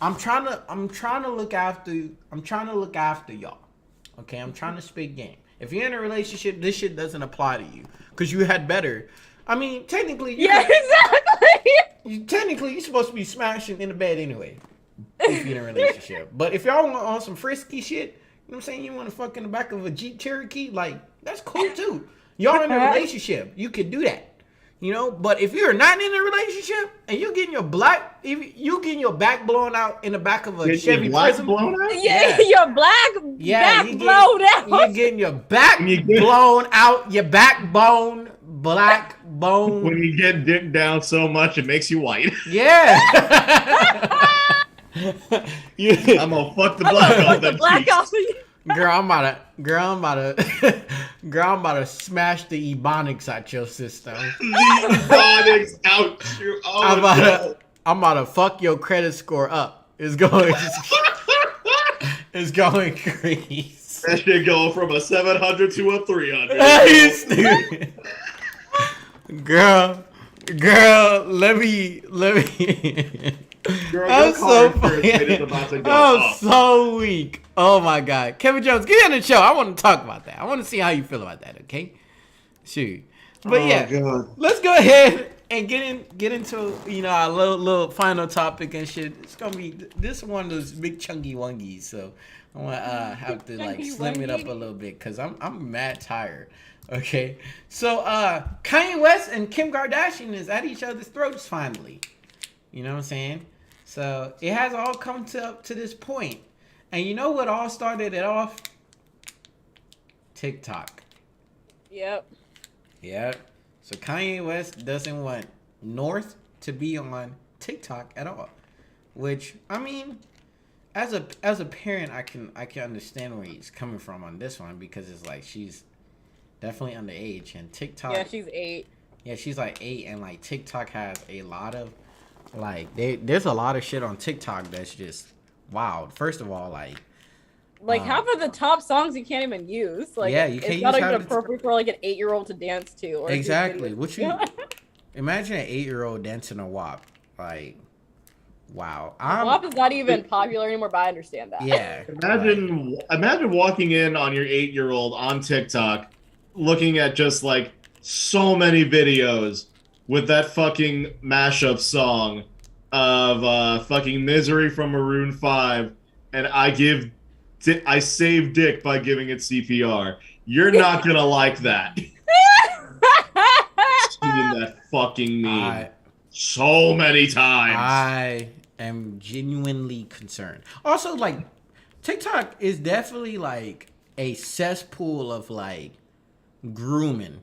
I'm trying to look after y'all. Okay, I'm trying to spit game. If you're in a relationship, this shit doesn't apply to you because you had better. I mean, technically, technically, you're supposed to be smashing in the bed anyway. If you're in a relationship, but if y'all want on some frisky shit, you know what I'm saying? You want to fuck in the back of a Jeep Cherokee, like that's cool too. Y'all in a relationship, you can do that, you know. But if you're not in a relationship and you getting your back blown out in the back of a Chevy Prism, blown out? Yeah, Yeah. your back you blown out. You're getting your back blown out, your backbone, black bone. When you get dick down so much, it makes you white. Yeah. I'm gonna fuck the black off the that black cheeks. off of you. Girl, I'm about to smash the Ebonics out your system. The Ebonics out you. Oh, I'm about to fuck your credit score up. It's going increase. that shit going from a 700 to a 300. You stupid. Girl, let me Girl, I'm your so car insurance rate is about to go I'm up. so weak. Oh my god, Kevin Jones, get on the show. I want to talk about that. I want to see how you feel about that. Okay, shoot. But Oh, yeah, God. let's go ahead and get into our little final topic and shit. It's gonna be this one of those big chunky wongies, so I want to have to like Chunky slim it up a wongy. little bit because I'm mad tired. Okay, so Kanye West and Kim Kardashian is at each other's throats finally. You know what I'm saying? So it has all come up to this point, and you know what all started it off? TikTok. Yep. Yep. So Kanye West doesn't want North to be on TikTok at all, which I mean, as a parent, I can understand where he's coming from on this one because it's like she's definitely underage and TikTok. Yeah, she's 8. Yeah, she's like 8, and like TikTok has a lot of like there's a lot of shit on TikTok that's just wild. First of all, Like half of the top songs you can't even use. Like Yeah, you can't it's not use even half the- appropriate for like an 8-year-old to dance to. Or exactly. What you imagine an 8-year-old dancing a WAP? Like, wow. WAP is not even popular anymore, but I understand that. Yeah. Imagine walking in on your 8-year-old on TikTok, looking at just like so many videos with that fucking mashup song of fucking Misery from Maroon 5 and I save dick by giving it CPR. You're not gonna like that. Seeing that fucking meme so many times. I am genuinely concerned. Also, like, TikTok is definitely like a cesspool of like grooming.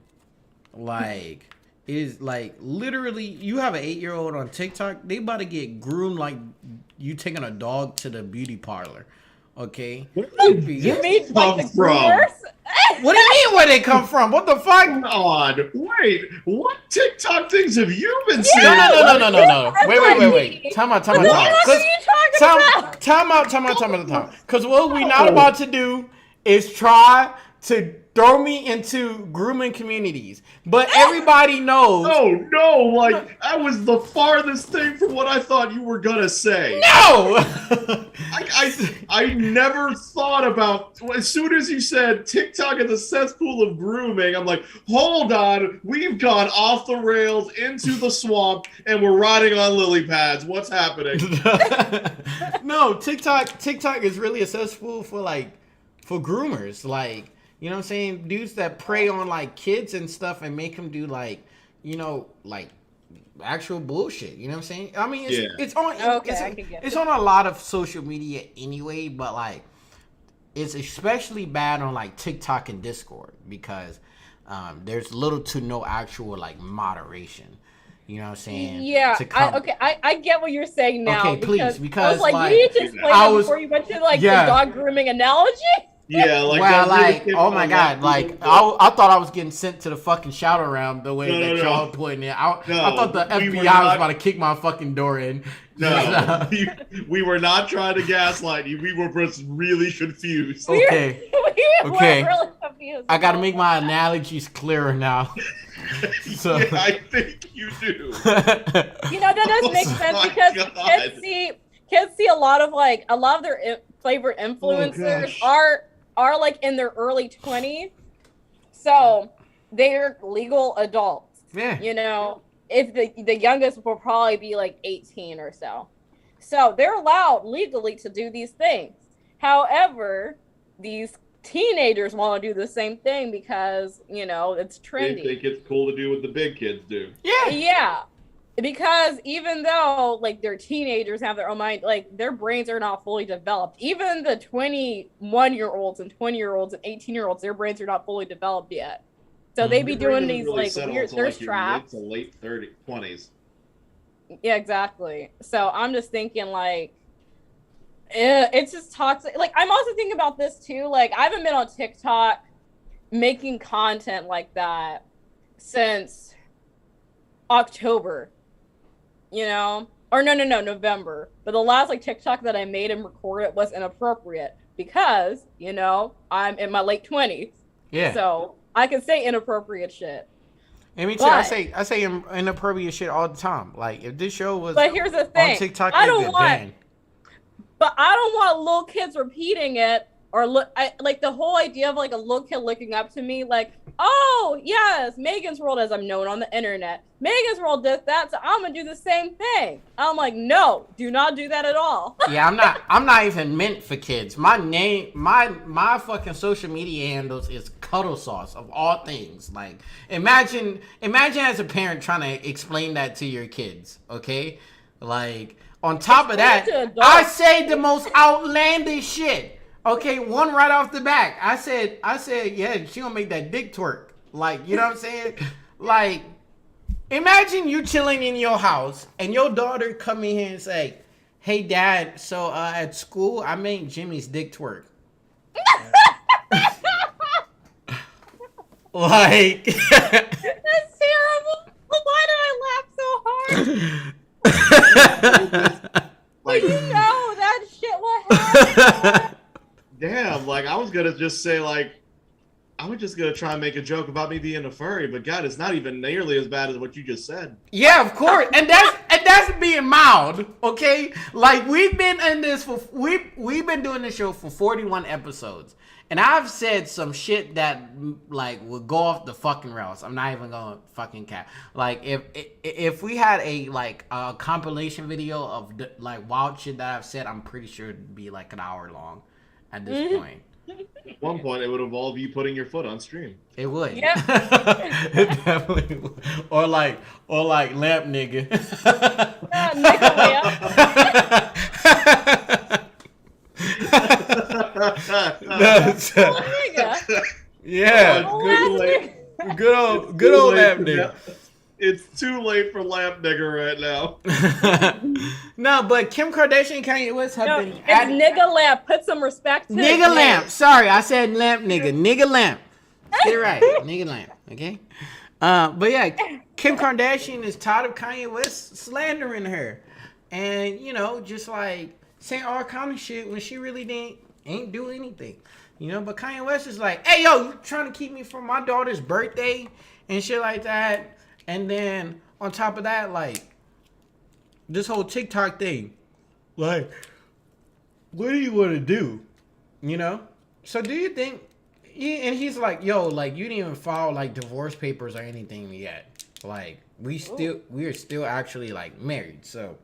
Like, it is like literally you have an 8-year-old on TikTok, they about to get groomed like you taking a dog to the beauty parlor. Okay? You mean like the groomers? What do you mean where they come from? What the fuck? God, wait, what TikTok things have you been seeing? No. Wait. Time out. What are you talking about? Time out. Because what we not about to do is try to throw me into grooming communities. But everybody knows. Oh no, like that was the farthest thing from what I thought you were gonna say. No! I never thought about as soon as you said TikTok is a cesspool of grooming, I'm like, hold on, we've gone off the rails into the swamp and we're riding on lily pads. What's happening? No, TikTok is really a cesspool for groomers. Like, you know what I'm saying? Dudes that prey on like kids and stuff and make them do like actual bullshit. You know what I'm saying? I mean, it's on I can get it's on a lot of social media anyway, but like it's especially bad on like TikTok and Discord because there's little to no actual like moderation. You know what I'm saying? Yeah. I get what you're saying now. Okay, please, because I was like, like, you need to explain that before you went to like the dog grooming analogy. Yeah, like well, that like, really oh my god, like I thought I was getting sent to the fucking shout around the way that y'all putting it. I thought the FBI was about to kick my fucking door in. No, we were not trying to gaslight you. We were just really confused. Okay. We were Okay. really confused. I gotta make my analogies clearer now. So Yeah, I think you do. You know, that does make Oh sense my because God. kids see a lot of their favorite influencers are like in their early 20s, so they're legal adults. yeah. You know, if the youngest will probably be like 18 or so, so they're allowed legally to do these things. However, these teenagers want to do the same thing because it's They trendy. think it's cool to do what the big kids do. Yeah, because even though like they're teenagers, have their own mind, like their brains are not fully developed. Even the 21-year-olds and 20-year-olds and 18-year-olds, their brains are not fully developed yet. So they be Your brain doing doesn't these really like settle weird until, thirst your traps. mid to late 20s. Yeah, exactly. So I'm just thinking like it's just toxic. Like I'm also thinking about this too. Like I haven't been on TikTok making content like that since October. Or no, November. But the last like TikTok that I made and recorded was inappropriate because I'm in my late 20s. Yeah. So I can say inappropriate shit. And me too. I But- say inappropriate shit all the time. Like if this show was But here's the on thing. TikTok, I it'd don't get want banned. But I don't want little kids repeating it or like the whole idea of like a little kid looking up to me like, oh yes, Megan's World, as I'm known on the internet. Megan's World did that, so I'm gonna do the same thing. I'm like, no, do not do that at all. Yeah, I'm not even meant for kids. My name, my fucking social media handles is Cuddle Sauce of all things. Like, imagine as a parent trying to explain that to your kids. Okay, like on top of that, Explain to I adults. say the most outlandish shit. Okay, one right off the back. I said, yeah, she gonna make that dick twerk. Like, you know what I'm saying? Like, imagine you chilling in your house and your daughter come in here and say, hey dad, so at school I made Jimmy's dick twerk. Like That's terrible. Why did I laugh so hard? Like, You know that shit will happen. damn, like I was gonna just say like I was just gonna try and make a joke about me being a furry, but God, it's not even nearly as bad as what you just said. Yeah, of course. And that's being mild, okay? Like we've been in this for we've been doing this show for 41 episodes. And I've said some shit that like would go off the fucking rails. I'm not even gonna fucking cap. Like if we had a like a compilation video of the, like wild shit that I've said, I'm pretty sure it'd be like an hour long at this point. At one point, it would involve you putting your foot on stream. It would. Yep. It definitely would. Or like lamp nigga. Nigga That's- nigga. yeah. Oh, Good that's late. Good old Too late lamp for nigga. that. It's too late for lamp nigger right now. No, but Kim Kardashian and Kanye West have No, been it's adding- nigga lamp. Put some respect to his Nigga name. lamp. Sorry, I said lamp nigga. Nigga lamp. Get it right. Nigga lamp. Okay. But yeah, Kim Kardashian is tired of Kanye West slandering her, and you know, just like saying all kind of shit when she really ain't do anything. You know, but Kanye West is like, hey yo, you trying to keep me from my daughter's birthday and shit like that, and then on top of that, like this whole TikTok thing, like, what do you want to do? You know? So do you think and he's like, yo, like you didn't even file like divorce papers or anything yet. Like we are still actually like married. So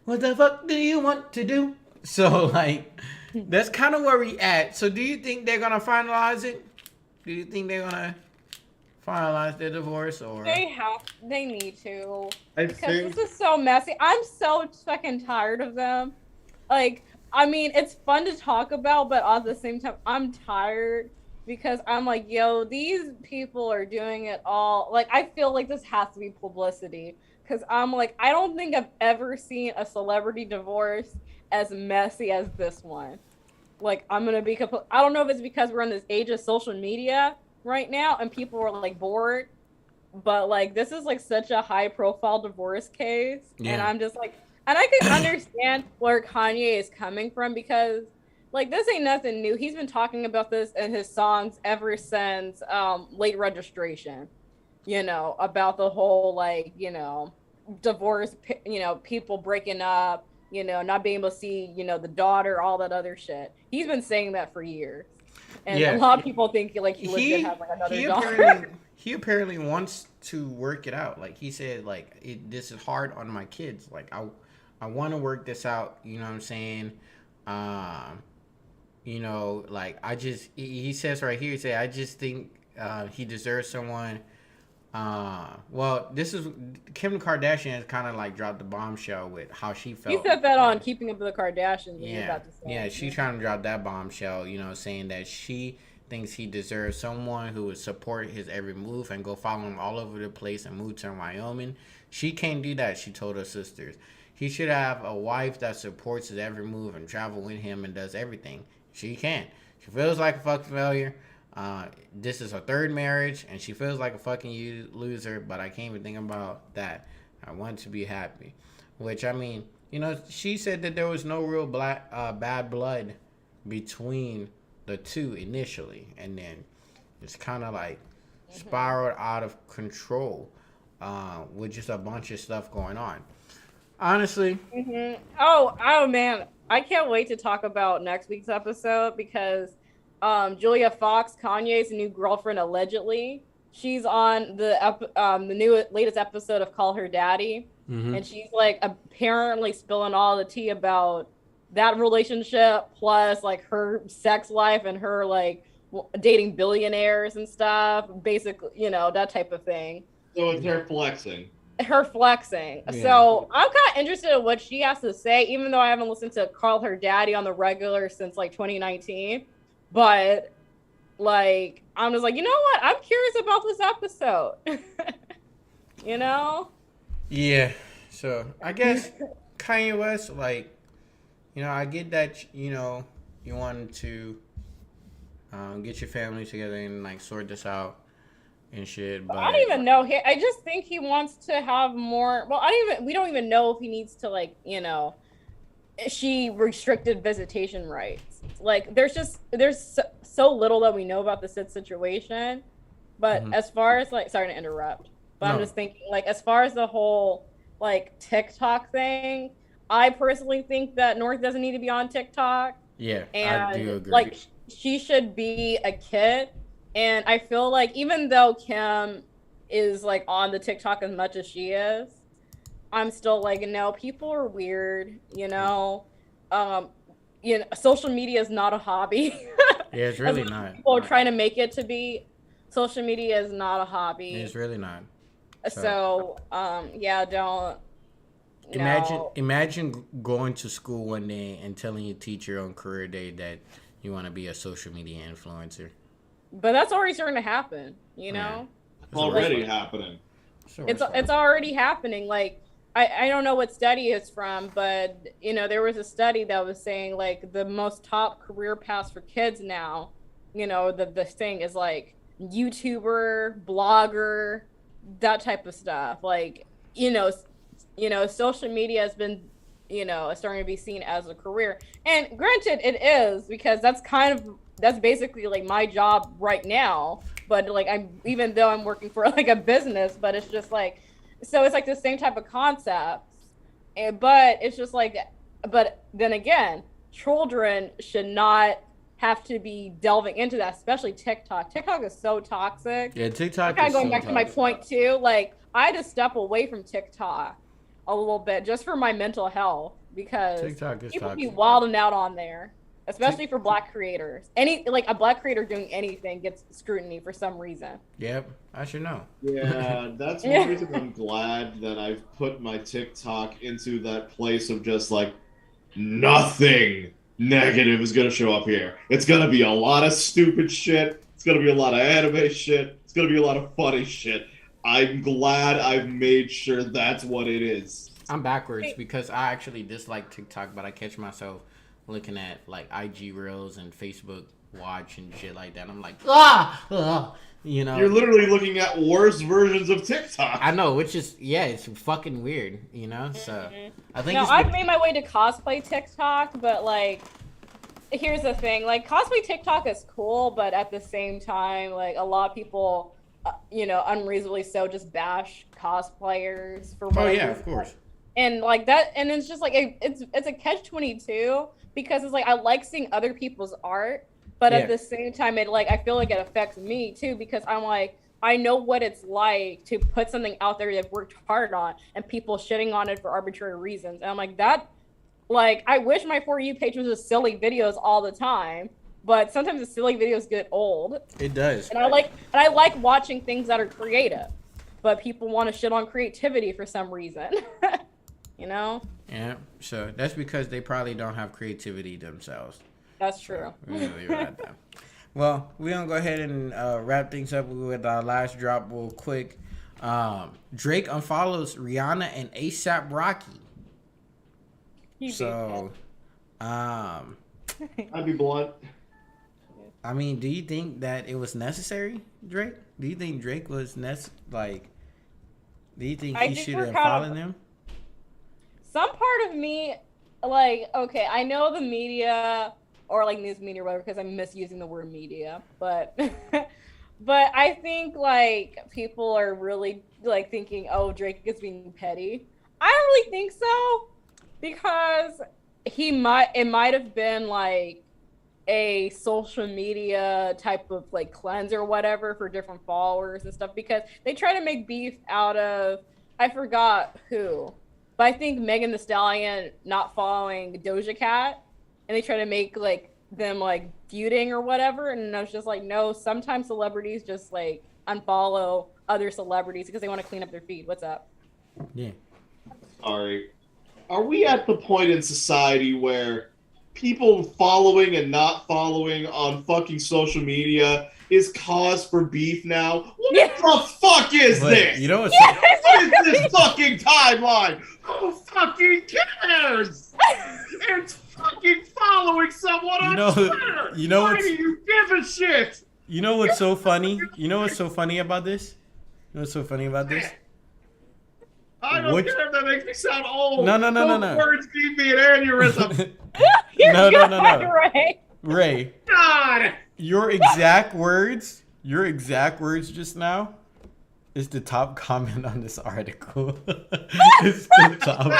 what the fuck do you want to do? So like that's kind of where we at. So do you think they're gonna finalize it? Do you think they're gonna finalize their divorce or They need to. I Because think this is so messy. I'm so fucking tired of them. Like, I mean, it's fun to talk about, but at the same time, I'm tired because I'm like, yo, these people are doing it all. Like, I feel like this has to be publicity because I'm like, I don't think I've ever seen a celebrity divorce as messy as this one. Like, I'm gonna be I don't know if it's because we're in this age of social media right now and people are like bored, but like this is like such a high profile divorce case. And Yeah. I'm just like, and I can understand where Kanye is coming from because like this ain't nothing new. He's been talking about this in his songs ever since Late Registration, you know, about the whole like, you know, divorce, you know, people breaking up, you know, not being able to see, you know, the daughter, all that other shit. He's been saying that for years. And Yeah. a lot of people think like he legit have like another daughter. he apparently wants to work it out. Like he said, like this is hard on my kids. Like I want to work this out. You know what I'm saying? You know, like he says right here. He said I just think he deserves someone. Well, this is Kim Kardashian has kind of like dropped the bombshell with how she felt. He said that on Keeping Up with the Kardashians. She's trying to drop that bombshell, you know, saying that she thinks he deserves someone who would support his every move and go follow him all over the place and move to Wyoming. She can't do that, she told her sisters. He should have a wife that supports his every move and travel with him and does everything. She can't. She feels like a fucking failure. This is her third marriage, and she feels like a fucking loser, but I can't even think about that. I want to be happy. Which, I mean, you know, she said that there was no real bad blood between the two initially, and then it's kind of like spiraled out of control, with just a bunch of stuff going on. Honestly, Oh man, I can't wait to talk about next week's episode because Julia Fox, Kanye's new girlfriend, allegedly, she's on the new latest episode of Call Her Daddy, and she's like apparently spilling all the tea about that relationship, plus like her sex life and her like dating billionaires and stuff, basically, that type of thing. So it's her flexing. Her flexing. Yeah. So I'm kind of interested in what she has to say, even though I haven't listened to Call Her Daddy on the regular since like 2019. But like, I'm just like, you know what? I'm curious about this episode. you know? yeah. So I guess Kanye West, like, I get that, you wanted to get your family together and like sort this out and shit. But I don't even know. I just think he wants to have more. Well, we don't even know if he needs to like, she restricted visitation rights. Like, there's so little that we know about the Sid situation. But as far as like, sorry to interrupt, but No. I'm just thinking like, as far as the whole like TikTok thing, I personally think that North doesn't need to be on TikTok. yeah, And I do agree. like, she should be a kid. And I feel like even though Kim is like on the TikTok as much as she is, I'm still like, no, people are weird, social media is not a hobby. yeah, it's really not. People are trying to make it to be. Social media is not a hobby. It's really not. So, yeah, don't. Imagine going to school one day and telling your teacher on career day that you want to be a social media influencer. But that's already starting to happen, Yeah. It's already happening. So It's already happening. Like, I don't know what study it's from, but there was a study that was saying like the most top career paths for kids now, the thing is like YouTuber, blogger, that type of stuff. Like, social media has been, starting to be seen as a career. And granted, it is, because that's basically like my job right now. But like, even though I'm working for like a business, but it's just like, so it's like the same type of concepts. But it's just like, but then again, children should not have to be delving into that, especially TikTok. TikTok is so toxic. Yeah, TikTok. Kind is of going so back to my toxic. point too. Like, I had to step away from TikTok a little bit just for my mental health, because TikTok is people be toxic. wilding out on there, especially for Black creators. A Black creator doing anything gets scrutiny for some reason. Yep, I should know. Yeah, that's one reason I'm glad that I've put my TikTok into that place of just like nothing negative is gonna show up here. It's gonna be a lot of stupid shit. It's gonna be a lot of anime shit. It's gonna be a lot of funny shit. I'm glad I've made sure that's what it is. I'm backwards because I actually dislike TikTok, but I catch myself looking at like IG Reels and Facebook Watch and shit like that. I'm like, You're literally looking at worse versions of TikTok. I know, which is it's fucking weird, So I think No, it's I've made my way to cosplay TikTok, but like, here's the thing: like, cosplay TikTok is cool, but at the same time, like, a lot of people, unreasonably so, just bash cosplayers for. Oh yeah, of course. And like that, and it's just like it's a catch-22, because it's like I like seeing other people's art, but at the same time, I feel like it affects me too, because I'm like, I know what it's like to put something out there that I've worked hard on and people shitting on it for arbitrary reasons. And I'm like, that, like, I wish my For You page was just silly videos all the time, but sometimes the silly videos get old. It does. And I like watching things that are creative, but people want to shit on creativity for some reason. Yeah. So that's because they probably don't have creativity themselves. That's true. We're gonna leave it at that. Well, we're gonna go ahead and wrap things up with our last drop real quick. Drake unfollows Rihanna and ASAP Rocky. So, I'd be blunt. I mean, do you think that it was necessary, Drake? Do you think Drake was do you think he should have followed them? Some part of me, like, okay, I know the media, or like news media or whatever, because I'm misusing the word media, but But I think like people are really like thinking, oh, Drake is being petty. I don't really think so because it might have been like a social media type of like cleanse or whatever for different followers and stuff because they try to make beef out of I forgot who, but I think Megan Thee Stallion not following Doja Cat, and they try to make like them like feuding or whatever, and I was just like, no, sometimes celebrities just like unfollow other celebrities because they want to clean up their feed. What's up? Yeah. All right. Are we at the point in society where people following and not following on fucking social media is cause for beef now? What the fuck is this? You know what's What is this fucking timeline? Who fucking cares? It's fucking following someone on Twitter. Why do you give a shit? You know what's so funny? You know what's so funny about this? You know what's so funny about this? I don't care if that makes me sound old. No. Those words give me an aneurysm. No. Ray. Ray, God. your exact words just now is the top comment on this article. It's the top.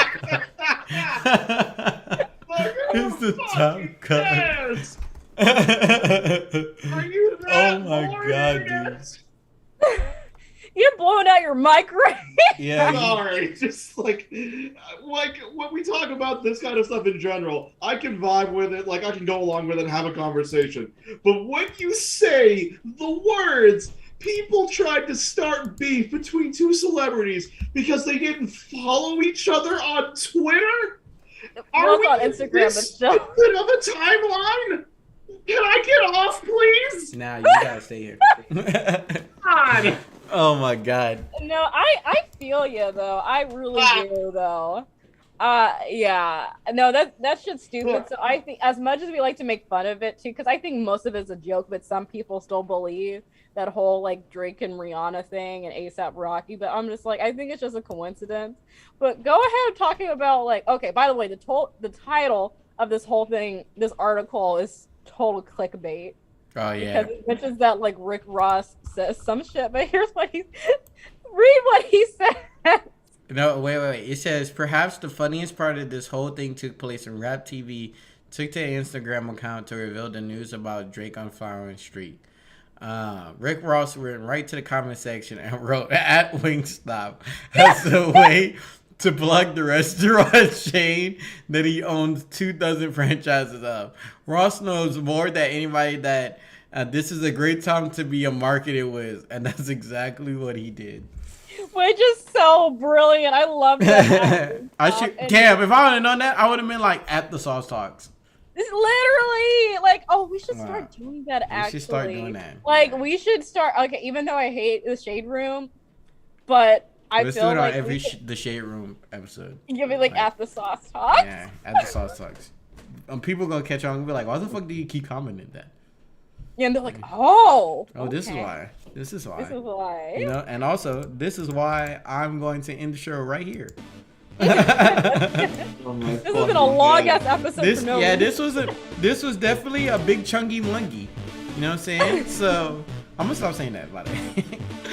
It's the top comment. Are you that Oh my god, dude. You're blowing out your mic, Ray. Yeah. Sorry, just like when we talk about this kind of stuff in general, I can vibe with it, like I can go along with it and have a conversation. But when you say the words, people tried to start beef between two celebrities because they didn't follow each other on Twitter? Are we on Instagram, but this still. stupid of a timeline? Can I get off, please? Nah, you gotta stay here. God. Oh my god. No, I feel you though. I really do though. Yeah. No, that shit's stupid. So I think as much as we like to make fun of it too, because I think most of it's a joke, but some people still believe that whole like Drake and Rihanna thing and ASAP Rocky. But I'm just like, I think it's just a coincidence. But go ahead talking about like, okay, by the way, the title of this whole thing, this article is total clickbait. Oh yeah. Because it mentions that like Rick Ross says some shit, but here's what read what he says. No, wait. It says perhaps the funniest part of this whole thing took place when Rap TV took to their Instagram account to reveal the news about Drake on Flower Street. Rick Ross went right to the comment section and wrote at Wingstop as a way to plug the restaurant chain that he owns 24 franchises of. Ross knows more than anybody that this is a great time to be a marketed whiz, and that's exactly what he did. Which is so brilliant. I love that. Cam, if I would have known that, I would have been like at the Sauce Talks. It's literally like, oh, we should start doing that. Actually, we should start doing that. Like, we should start. Okay, even though I hate the Shade Room, but Let's feel do it like on the Shade Room episode. Give it like at the Sauce Talks. Yeah, at the Sauce Talks. People gonna catch on and be like, why the fuck do you keep commenting that? Yeah, and they're like, oh. Oh, this is okay. why. This is why. This is why. You know, and also, this is why I'm going to end the show right here. This has been a long ass episode. This was definitely a big chunky monkey. You know what I'm saying? So I'm gonna stop saying that, by the way.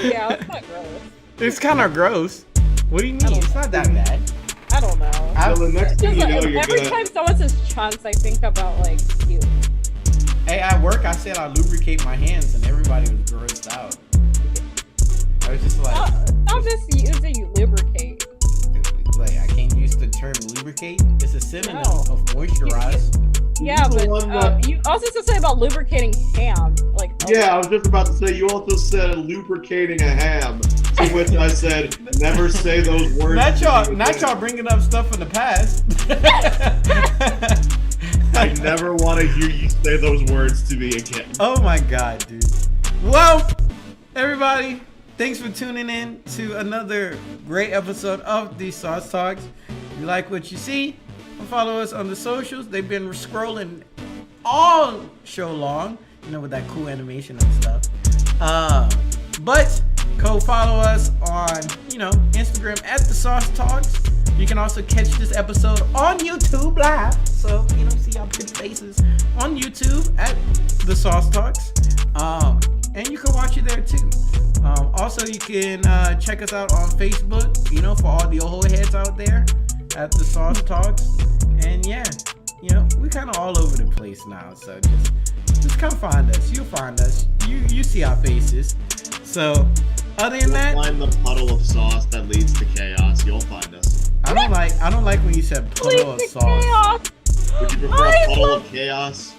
Yeah, it's not gross. It's kind of gross. What do you mean? It's not that bad. I don't know. So the next thing you know, Every time someone says chunks, I think about like you. Hey, at work, I said I lubricate my hands, and everybody was grossed out. I was just like, stop misusing you lubricate. Like, I can't use the term lubricate. It's a synonym of moisturize. Yeah, but you also said something about lubricating ham. Like, yeah, I was just about to say, you also said lubricating a ham. To which I said, never say those words. Not y'all bringing up stuff from the past. I never want to hear you say those words to me again. Oh my god, dude. Well, everybody, thanks for tuning in to another great episode of the Sauce Talks. If you like what you see, follow us on the socials. They've been scrolling all show long, you know, with that cool animation and stuff. But go follow us on, you know, Instagram at the Sauce Talks. You can also catch this episode on YouTube live. So, you know, see our pretty faces on YouTube at the Sauce Talks. and you can watch it there too. Also, you can check us out on Facebook, you know, for all the old heads out there at the Sauce Talks. And yeah, you know, we kind of all over the place now, so just come find us. You'll find us. You see our faces. So other than that, find the puddle of sauce that leads to chaos. You'll find us. I don't like when you said puddle of sauce. Chaos. Would you prefer a puddle of chaos?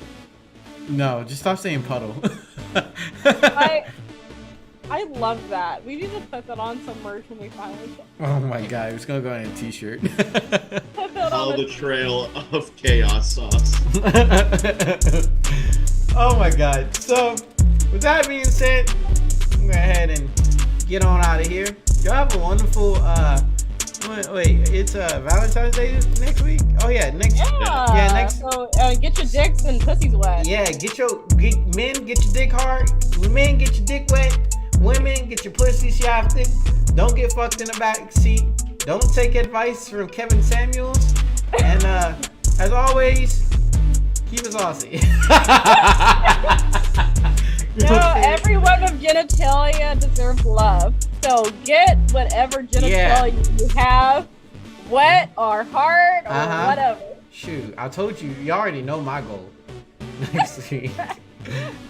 No, just stop saying puddle. I love that. We need to put that on some merch when we finally get. Oh my god, it's gonna go in a t-shirt. Put that Follow on the trail of chaos sauce. Oh my god. So, with that being said, I'm gonna go ahead and get on out of here. Y'all have a wonderful, wait, it's Valentine's Day next week? Oh yeah, next. Yeah. Next. So get your dicks and pussies wet. Yeah, men get your dick hard. Men get your dick wet. Women get your pussy shafted. Don't get fucked in the back seat. Don't take advice from Kevin Samuels. And as always, keep it saucy. Everyone with genitalia deserves love. So get whatever genitalia you have, wet or hard or whatever. Shoot, I told you. You already know my goal. Next week.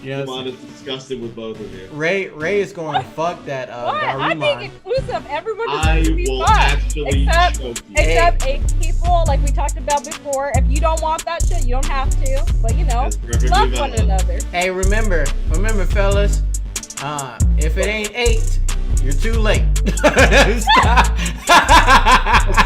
Yes. Come on, is disgusted with both of you. Ray is going to fuck that What? I'm Daruma. being inclusive. Everyone I deserves to be will fucked. actually choke you. Except 8 people, like we talked about before. If you don't want that shit, you don't have to. But you know, That's perfectly love valid. one another. Hey, remember, fellas. If it ain't 8, you're too late. Stop. This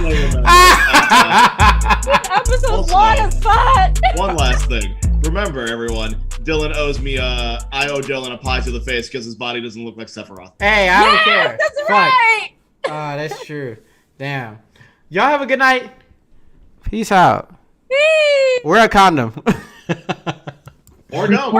episode's Also- long as fuck. One last thing. Remember, everyone, Dylan owes me I owe Dylan a pie to the face because his body doesn't look like Sephiroth. Hey, I don't care. That's Fuck. right. That's true. Damn. Y'all have a good night. Peace out. Peace. Wear a condom. Or no.